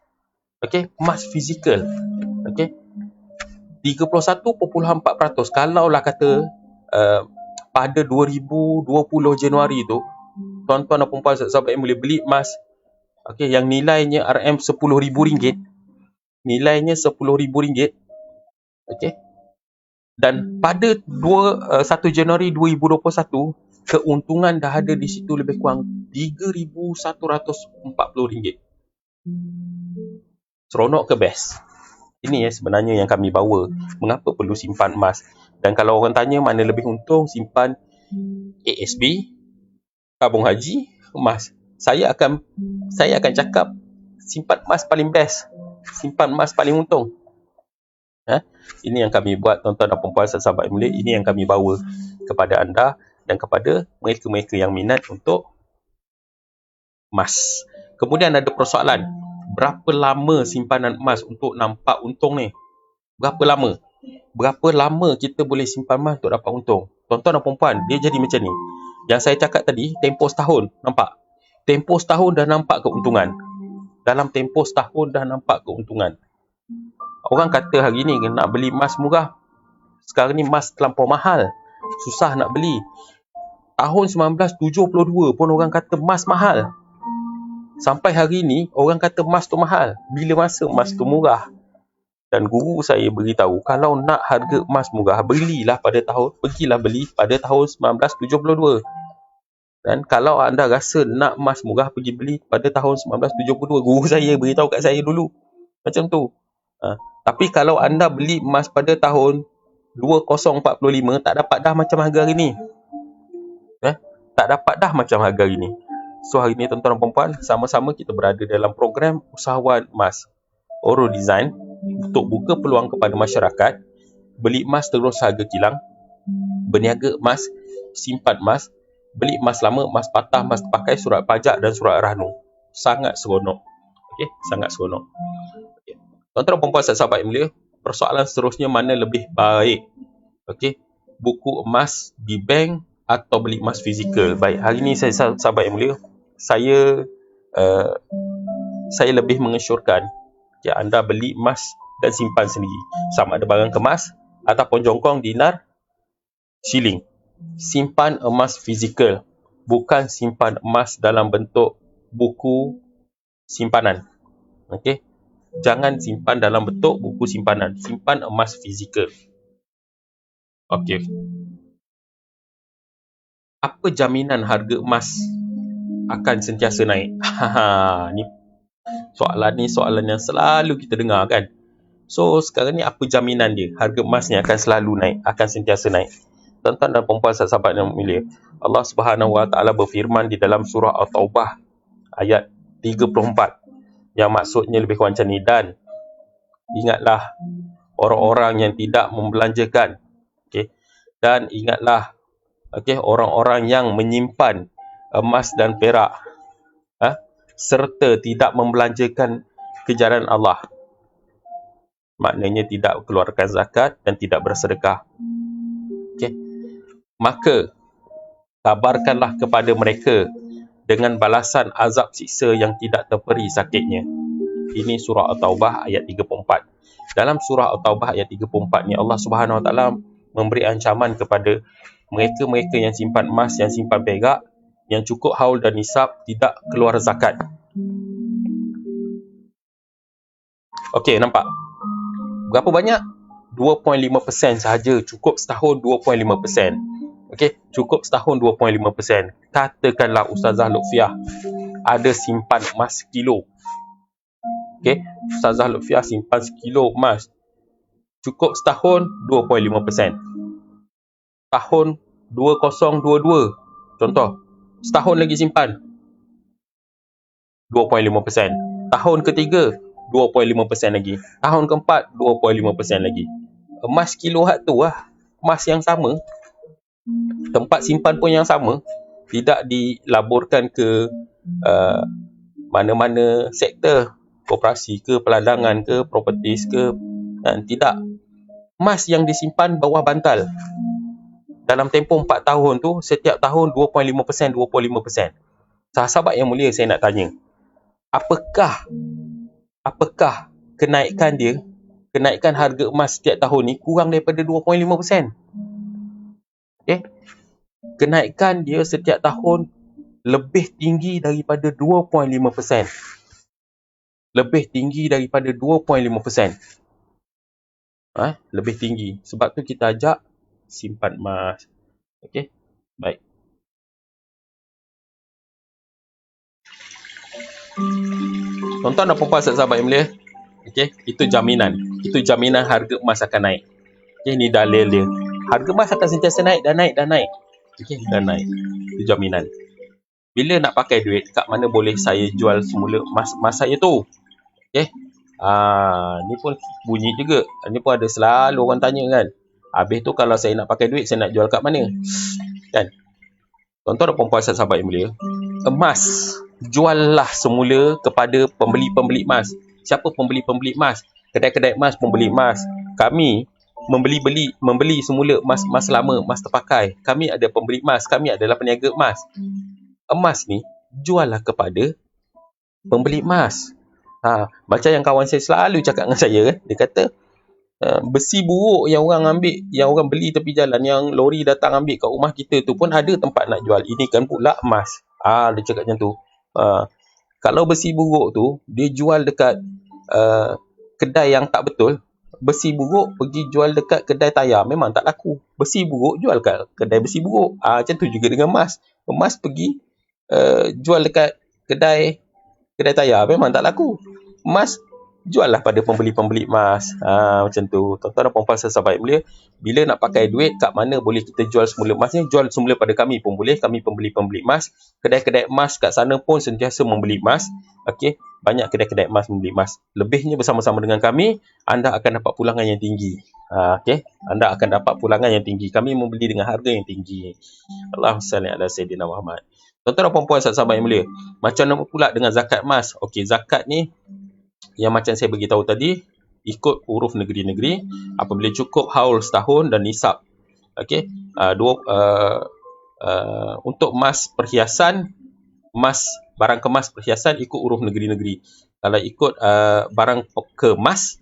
Okey, emas fizikal. Okey. 31.4%. Kalaulah kata pada 2020 Januari tu, tuan-tuan dan puan-puan sahabat yang boleh beli emas, okey, yang nilainya RM10,000, nilainya RM10,000, okey. Dan pada 1 Januari 2021, keuntungan dah ada di situ lebih kurang RM3,140. Seronok ke best? Ini sebenarnya yang kami bawa. Mengapa perlu simpan emas? Dan kalau orang tanya mana lebih untung, simpan ASB, tabung haji, emas. Saya akan cakap simpan emas paling best. Simpan emas paling untung. Ini yang kami buat, tuan-tuan dan puan-puan sahabat yang mulia. Ini yang kami bawa kepada anda dan kepada mereka-mereka yang minat untuk emas. Kemudian ada persoalan, berapa lama simpanan emas untuk nampak untung ni? Berapa lama? Berapa lama kita boleh simpan emas untuk dapat untung? Tuan-tuan dan puan-puan, dia jadi macam ni. Yang saya cakap tadi, tempoh setahun, nampak? Tempoh setahun dah nampak keuntungan. Dalam tempoh setahun dah nampak keuntungan. Orang kata hari ni nak beli emas murah. Sekarang ni emas terlampau mahal. Susah nak beli. Tahun 1972 pun orang kata emas mahal. Sampai hari ni, orang kata emas tu mahal. Bila masa emas tu murah? Dan guru saya beritahu, kalau nak harga emas murah, pergilah beli pada tahun 1972. Dan kalau anda rasa nak emas murah, pergi beli pada tahun 1972. Guru saya beritahu kat saya dulu. Macam tu. Tapi kalau anda beli emas pada tahun 2045, tak dapat dah macam harga hari ni. Tak dapat dah macam harga hari ni. So hari ni tuan-tuan dan puan-puan, sama-sama kita berada dalam program Usahawan Emas Oro Design untuk buka peluang kepada masyarakat beli emas terus harga kilang, berniaga emas, simpan emas, beli emas lama, emas patah, emas terpakai, surat pajak dan surat rahnu. Sangat seronok. Okey, sangat seronok. Okay. Tuan-tuan dan puan-puan sahabat yang mulia, persoalan seterusnya mana lebih baik? Okey, buku emas di bank atau beli emas fizikal? Baik, hari ni saya sahabat yang mulia, saya lebih mengesyorkan anda beli emas dan simpan sendiri. Sama ada barang kemas ataupun jongkong, dinar, shilling. Simpan emas fizikal, bukan simpan emas dalam bentuk buku simpanan. Okey, jangan simpan dalam bentuk buku simpanan. Simpan emas fizikal. Okey. Apa jaminan harga emas akan sentiasa naik? Ni soalan yang selalu kita dengar kan. So sekarang ni apa jaminan dia? Harga emas ni akan selalu naik, akan sentiasa naik. Tuan-tuan dan puan-puan sahabat yang mulia, Allah Subhanahu Wa Taala berfirman di dalam surah At-Taubah ayat 34, yang maksudnya lebih kurang macam ni. Dan ingatlah orang-orang yang tidak membelanjakan. Okey. Dan ingatlah orang-orang yang menyimpan emas dan perak, serta tidak membelanjakan ke jalan Allah. Maknanya tidak keluarkan zakat dan tidak bersedekah. Okey. Maka kabarkanlah kepada mereka dengan balasan azab siksa yang tidak terperi sakitnya. Ini surah At-Taubah ayat 34. Dalam surah At-Taubah ayat 34 ni, Allah Subhanahu Wa Taala memberi ancaman kepada mereka-mereka yang simpan emas, yang simpan perak, yang cukup haul dan nisab, tidak keluar zakat. Okey, nampak? Berapa banyak? 2.5% sahaja. Cukup setahun 2.5%. Okey, cukup setahun 2.5%. Katakanlah Ustazah Lutfiah ada simpan emas sekilo. Okey, Ustazah Lutfiah simpan sekilo emas. Cukup setahun 2.5%. Tahun 2022, contoh, setahun lagi simpan 2.5%. Tahun ketiga 2.5% lagi. Tahun keempat 2.5% lagi. Emas kilo hat tu lah, emas yang sama, tempat simpan pun yang sama, tidak dilaburkan ke mana-mana sektor, koperasi ke, peladangan ke, properties ke, tidak. Emas yang disimpan bawah bantal. dalam tempoh 4 tahun tu, setiap tahun 2.5%, 2.5%. Sahabat yang mulia, saya nak tanya, apakah kenaikan harga emas setiap tahun ni kurang daripada 2.5%? Okay? Kenaikan dia setiap tahun lebih tinggi daripada 2.5%. Lebih tinggi daripada 2.5%. Lebih tinggi. Sebab tu kita ajak simpan emas. Okey? Baik. Tuan-tuan dan puan-puan sahabat yang mulia. Okey, itu jaminan. Itu jaminan harga emas akan naik. Okey, ni dalil dia. Harga emas akan sentiasa naik dan naik dan naik. Okey, dan naik. Itu jaminan. Bila nak pakai duit, kat mana boleh saya jual semula emas saya tu? Okey. Ni pun bunyi juga. Ni pun ada selalu orang tanya kan. Habis tu kalau saya nak pakai duit, saya nak jual kat mana? Kan? Tuan-tuan dan puan-puan sahabat yang mulia, emas juallah semula kepada pembeli-pembeli emas. Siapa pembeli-pembeli emas? Kedai-kedai emas pembeli emas. Kami membeli semula emas lama, emas terpakai. Kami ada pembeli emas, kami adalah peniaga emas. Emas ni juallah kepada pembeli emas. Macam yang kawan saya selalu cakap dengan saya kan, dia kata besi buruk yang orang ambil, yang orang beli tepi jalan, yang lori datang ambil kat rumah kita tu pun ada tempat nak jual. Ini kan pula emas. Dia cakap macam tu. Kalau besi buruk tu dia jual dekat kedai yang tak betul, besi buruk pergi jual dekat kedai tayar, memang tak laku. Besi buruk jual kat kedai besi buruk. Macam tu juga dengan emas. Emas pergi jual dekat kedai tayar, memang tak laku. Emas jual lah pada pembeli-pembeli emas. Macam tu. Tuan-tuan dan puan-puan sahabat yang mulia, bila nak pakai duit, kat mana boleh kita jual semula emasnya? Jual semula pada kami pun boleh. Kami pembeli-pembeli emas. Kedai-kedai emas kat sana pun sentiasa membeli emas. Okey, banyak kedai-kedai emas membeli emas. Lebihnya bersama-sama dengan kami, anda akan dapat pulangan yang tinggi. Okey, anda akan dapat pulangan yang tinggi. Kami membeli dengan harga yang tinggi. Allahumma salli ala sayyidina Muhammad. Tuan-tuan dan puan-puan sahabat yang mulia, macam mana pula dengan zakat emas? Okey, zakat ni yang macam saya beritahu tadi, ikut huruf negeri-negeri, apabila cukup haul setahun dan nisab. Okey, untuk emas perhiasan, barang kemas perhiasan ikut huruf negeri-negeri. Kalau ikut barang kemas,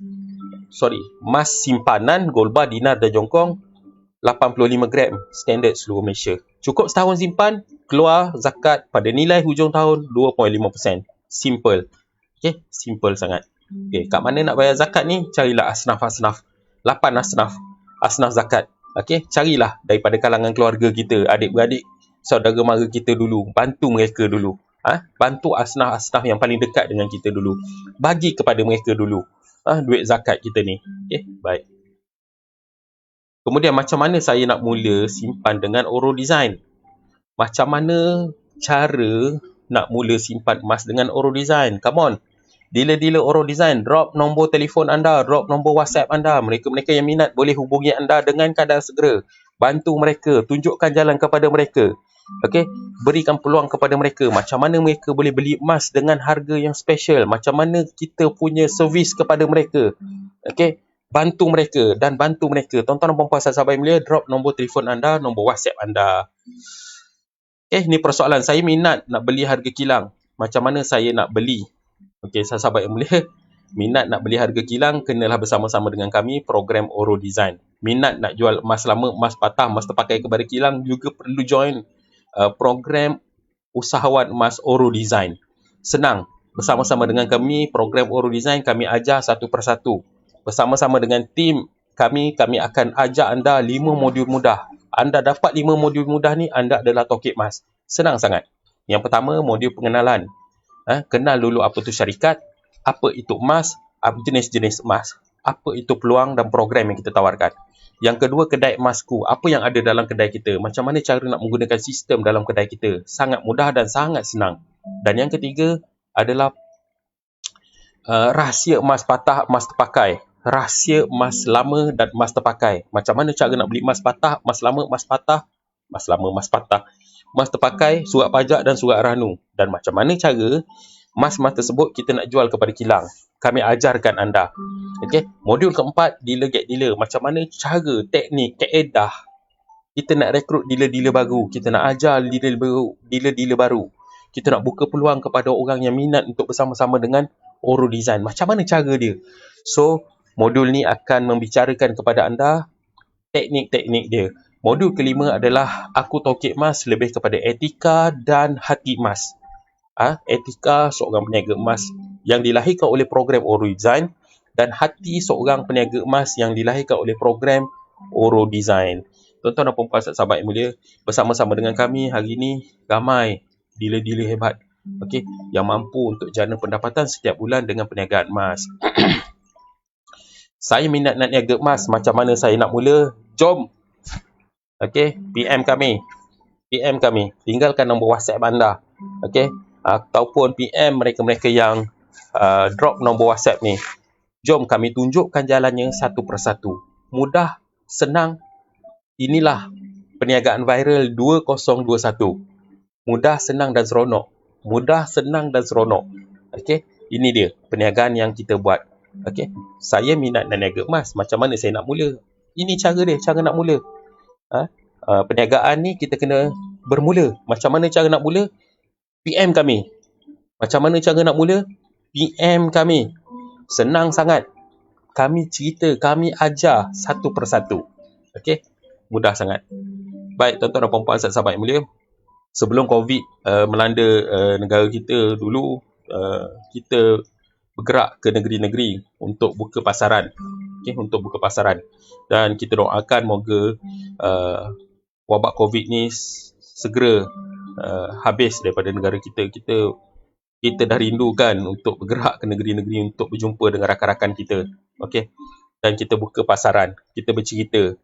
emas simpanan, gold bar, dinar dan jongkong, 85 gram standard seluruh Malaysia. Cukup setahun simpan, keluar zakat pada nilai hujung tahun 2.5%. Simple. Okey, simple sangat. Okey, kat mana nak bayar zakat ni? Carilah asnaf-asnaf. 8 asnaf zakat. Okey, carilah daripada kalangan keluarga kita, adik-beradik, saudara mara kita dulu. Bantu mereka dulu. Bantu asnaf-asnaf yang paling dekat dengan kita dulu. Bagi kepada mereka dulu duit zakat kita ni. Okey, baik. Kemudian macam mana saya nak mula simpan dengan Oro Design? Macam mana cara nak mula simpan emas dengan Oro Design? Come on. Dealer-dealer Oro Design, drop nombor telefon anda, drop nombor WhatsApp anda. Mereka-mereka yang minat boleh hubungi anda dengan keadaan segera. Bantu mereka, tunjukkan jalan kepada mereka. Okey, berikan peluang kepada mereka. Macam mana mereka boleh beli emas dengan harga yang special. Macam mana kita punya servis kepada mereka. Okey, bantu mereka dan bantu mereka. Tuan-tuan dan puan-puan sahabat yang mulia, drop nombor telefon anda, nombor WhatsApp anda. Ni persoalan, saya minat nak beli harga kilang. Macam mana saya nak beli? Okey, sahabat yang mulia, minat nak beli harga kilang, kenalah bersama-sama dengan kami program Oro Design. Minat nak jual emas lama, emas patah, emas terpakai kepada kilang, juga perlu join program usahawan emas Oro Design. Senang, bersama-sama dengan kami program Oro Design, kami ajar satu persatu. Bersama-sama dengan tim kami akan ajar anda 5 modul mudah. Anda dapat 5 modul mudah ni, anda adalah tokek emas. Senang sangat. Yang pertama, modul pengenalan. Kenal dulu apa tu syarikat, apa itu emas, apa jenis-jenis emas, apa itu peluang dan program yang kita tawarkan. Yang kedua, kedai emasku. Apa yang ada dalam kedai kita? Macam mana cara nak menggunakan sistem dalam kedai kita? Sangat mudah dan sangat senang. Dan yang ketiga adalah rahsia emas patah, emas terpakai. Rahsia emas lama dan emas terpakai. Macam mana cara nak beli emas patah, emas lama, emas patah, emas lama, emas patah, emas terpakai, surat pajak dan surat ranu. Dan macam mana cara emas-emas tersebut kita nak jual kepada kilang. Kami ajarkan anda. Okey, modul keempat, dealer get dealer. Macam mana cara, teknik, kaedah Kita nak rekrut dealer-dealer baru. Kita nak ajar dealer-dealer baru. Kita nak buka peluang kepada orang yang minat untuk bersama-sama dengan Oro Design. Macam mana cara dia? So, modul ni akan membicarakan kepada anda teknik-teknik dia. Modul kelima adalah Aku Tauhid Emas lebih kepada etika dan hati emas. Etika seorang peniaga emas yang dilahirkan oleh program Oro Design dan hati seorang peniaga emas yang dilahirkan oleh program Oro Design. Tuan-tuan dan puan-puan sahabat yang mulia, bersama-sama dengan kami hari ini ramai dealer-dealer hebat, okey, yang mampu untuk jana pendapatan setiap bulan dengan perniagaan emas. Saya minat nak niaga emas, macam mana saya nak mula? Jom. Okey, PM kami. Tinggalkan nombor WhatsApp anda. Okey, ataupun PM mereka-mereka yang drop nombor WhatsApp ni. Jom kami tunjukkan jalannya satu persatu. Mudah, senang. Inilah perniagaan viral 2021. Mudah, senang dan seronok. Okey, ini dia perniagaan yang kita buat. Okey, saya minat nak niaga emas. Macam mana saya nak mula? Ini cara dia, cara nak mula. Perniagaan ni kita kena bermula. Macam mana cara nak mula? PM kami. Macam mana cara nak mula? PM kami. Senang sangat. Kami cerita, kami ajar satu persatu. Okey, mudah sangat. Baik, tuan-tuan dan puan-puan sahabat yang mulia, sebelum COVID melanda negara kita dulu, kita bergerak ke negeri-negeri untuk buka pasaran. Okey, untuk buka pasaran. Dan kita doakan moga wabak COVID ni segera habis daripada negara kita. Kita dah rindukan untuk bergerak ke negeri-negeri untuk berjumpa dengan rakan-rakan kita. Okey. Dan kita buka pasaran. Kita bercerita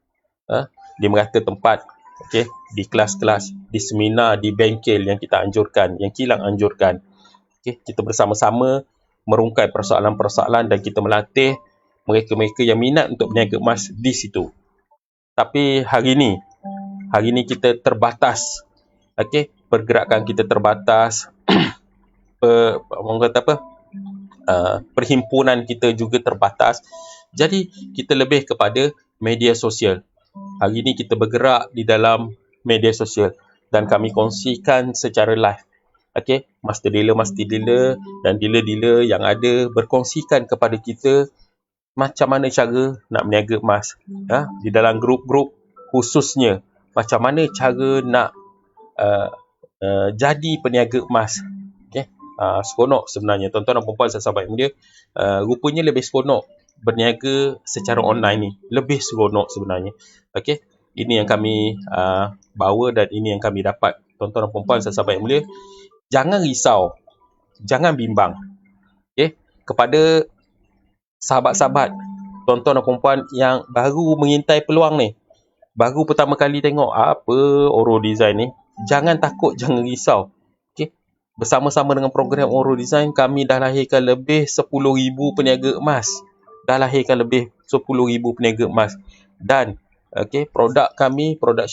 di merata tempat, okey, di kelas-kelas, di seminar, di bengkel yang kita anjurkan, yang kilang anjurkan. Okey, kita bersama-sama merungkai persoalan-persoalan dan kita melatih mereka-mereka yang minat untuk berniaga emas di situ. Tapi hari ni kita terbatas. Okey, pergerakan kita terbatas. Perhimpunan kita juga terbatas. Jadi kita lebih kepada media sosial. Hari ini kita bergerak di dalam media sosial dan kami kongsikan secara live. Okey, master dealer dan dealer-dealer yang ada berkongsikan kepada kita macam mana cara nak berniaga emas. Di dalam grup-grup khususnya, macam mana cara nak jadi peniaga emas. Okey, seronok sebenarnya tuan-tuan dan puan-puan sahabat mulia. Rupanya lebih seronok berniaga secara online ni, lebih seronok sebenarnya. Okey, ini yang kami bawa dan ini yang kami dapat. Tuan-tuan dan puan-puan sahabat mulia, jangan risau, jangan bimbang. Okey, kepada sahabat-sahabat, tuan-tuan dan puan-puan yang baru mengintai peluang ni, baru pertama kali tengok apa Oro Design ni, jangan takut, jangan risau. Okey, bersama-sama dengan program Oro Design, kami dah lahirkan lebih 10,000 peniaga emas. Dan okey, produk kami, produk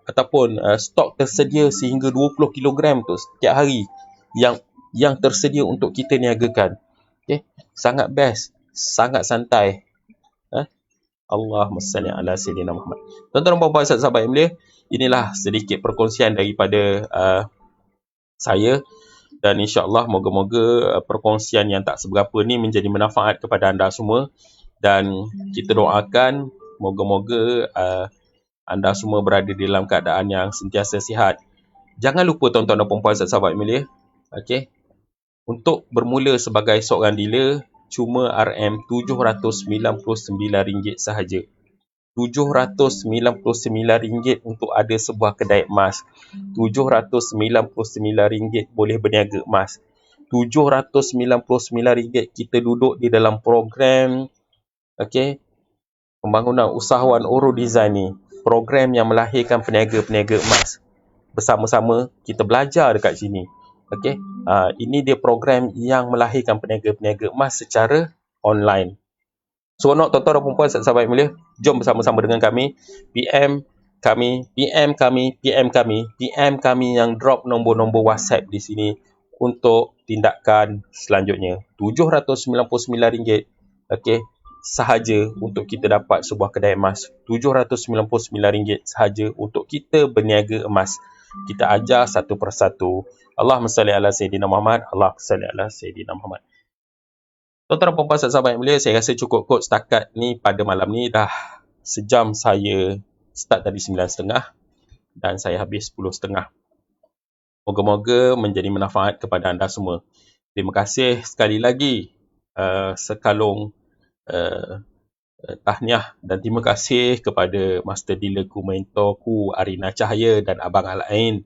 ataupun stok tersedia sehingga 20 kg tu setiap hari yang tersedia untuk kita niagakan. Okey, sangat best, sangat santai. Allahumma salli ala sayyidina Muhammad. Tuan-tuan dan puan-puan sahabat yang mulia, inilah sedikit perkongsian daripada saya, dan insya-Allah moga-moga perkongsian yang tak seberapa ni menjadi manfaat kepada anda semua, dan kita doakan moga-moga anda semua berada dalam keadaan yang sentiasa sihat. Jangan lupa tuan-tuan dan puan-puan sahabat yang mulia, okey, untuk bermula sebagai seorang dealer cuma RM799 sahaja. RM799 untuk ada sebuah kedai emas. RM799 boleh berniaga emas. RM799 kita duduk di dalam program, okey, pembangunan usahawan Oro Design ni. Program yang melahirkan peniaga-peniaga emas. Bersama-sama kita belajar dekat sini. Okey, ini dia program yang melahirkan peniaga-peniaga emas secara online. Seronok tuan-tuan dan puan-puan sahabat yang mulia. Jom bersama-sama dengan kami. PM kami yang drop nombor-nombor WhatsApp di sini untuk tindakan selanjutnya. RM799. Okey, sahaja untuk kita dapat sebuah kedai emas. RM799 sahaja untuk kita berniaga emas. Kita ajar satu persatu. Allahumma salli ala Sayyidina Muhammad. Allahumma salli ala Sayyidina Muhammad. Tuan-tuan dan puan-puan sahabat yang mulia, saya rasa cukup kot setakat ni pada malam ni. Dah sejam saya start tadi 9.30 dan saya habis 10.30. Moga-moga menjadi manfaat kepada anda semua. Terima kasih sekali lagi sekalung tahniah dan terima kasih kepada master dealerku, mentorku Arina Cahaya dan Abang Al-Ain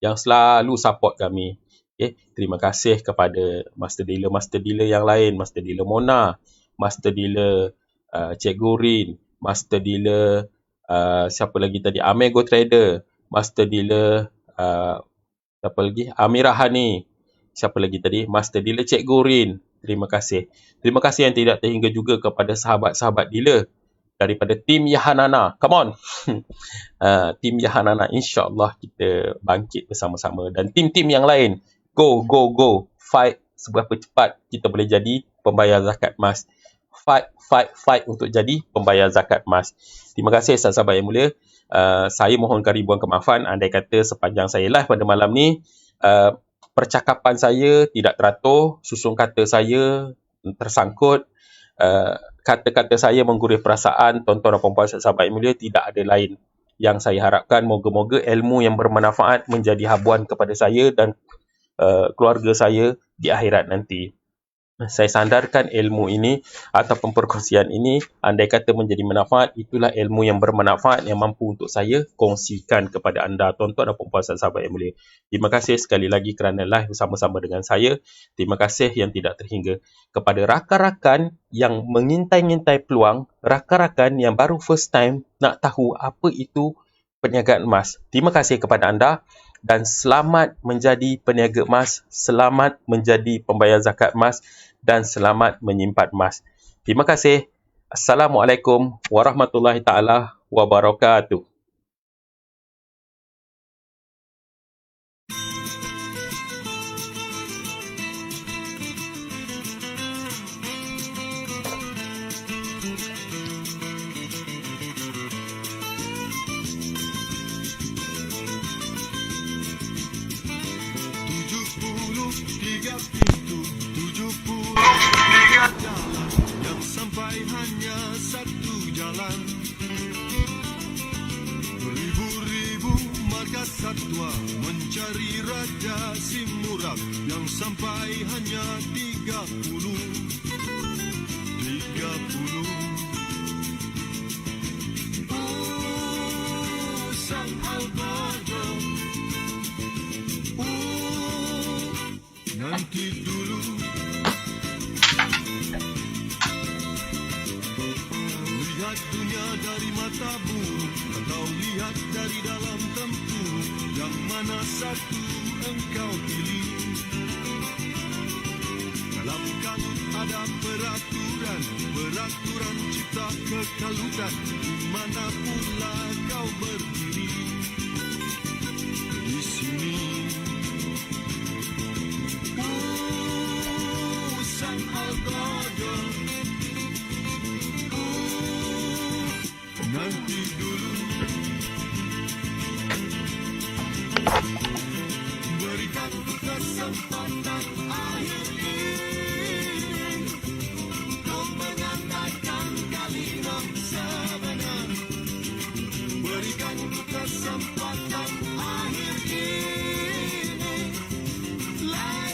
yang selalu support kami. Okay. Terima kasih kepada master dealer yang lain, master dealer Mona, master dealer Cikgu Rin, master dealer siapa lagi tadi, Amego Trader, master dealer siapa lagi, Amirah Hani, siapa lagi tadi, master dealer Cikgu Rin. Terima kasih. Terima kasih yang tidak terhingga juga kepada sahabat-sahabat dealer daripada tim Yahanana. Come on. Tim Yahanana, insya-Allah kita bangkit bersama-sama, dan tim-tim yang lain. Go. Fight seberapa cepat kita boleh jadi pembayar zakat emas. Fight untuk jadi pembayar zakat emas. Terima kasih sahabat-sahabat yang mulia. Saya mohonkan ribuan kemaafan andai kata sepanjang saya live pada malam ni percakapan saya tidak teratur, susun kata saya tersangkut, kata-kata saya menggurui perasaan tuan-tuan dan puan-puan sahabat yang mulia. Tidak ada lain yang saya harapkan. Moga-moga ilmu yang bermanfaat menjadi habuan kepada saya dan keluarga saya di akhirat nanti. Saya sandarkan ilmu ini ataupun perkongsian ini, andai kata menjadi manfaat, itulah ilmu yang bermanfaat yang mampu untuk saya kongsikan kepada anda, tuan-tuan dan puan-puan sahabat yang mulia. Terima kasih sekali lagi kerana live bersama-sama dengan saya. Terima kasih yang tidak terhingga kepada rakan-rakan yang mengintai-ngintai peluang, rakan-rakan yang baru first time nak tahu apa itu perniagaan emas. Terima kasih kepada anda dan selamat menjadi peniaga emas, selamat menjadi pembayar zakat emas dan selamat menyimpan emas. Terima kasih. Assalamualaikum warahmatullahi taala wabarakatuh. Hanya satu jalan, beribu-ribu marga satwa mencari Raja Simurab yang sampai hanya 30. Sang Al-Qadar, nanti dulu. Lihat dunia dari mata burung atau lihat dari dalam tempurung, yang mana satu engkau pilih? Dalam kanun ada peraturan cipta kekalutan, di mana pula kau berdiri? Di sini. Sang Al-Qadar, nanti dulu. Berikan kesempatan akhir ini, kau mengatakan kalimat sebenar. Berikan kesempatan akhir ini. Lai.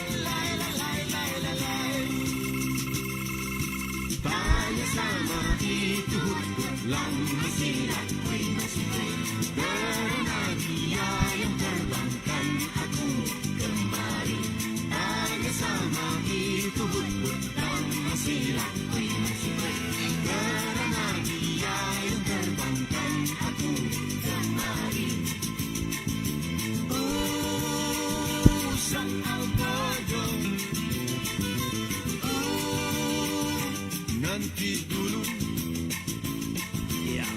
Tanya sama itu lama silat, karena dia yang terbangkan aku kemari. Tanya sama itu lama silat, karena dia yang terbangkan aku kemari. Sang Al-Qadar, nanti dulu. Yeah.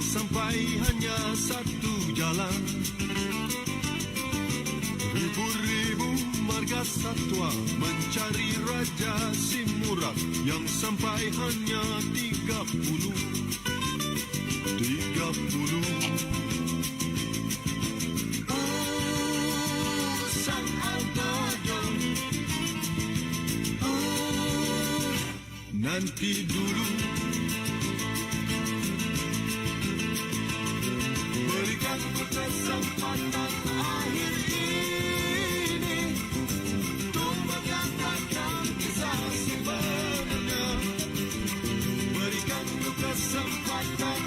sampai hanya satu jalan. Ribu-ribu marga satwa mencari Raja Simurak yang sampai hanya 30. Oh, sang Algojo, oh, nanti dulu. Berikan ku kesempatan akhir ini untuk mengatakan kisah sebenarnya. Berikan ku kesempatan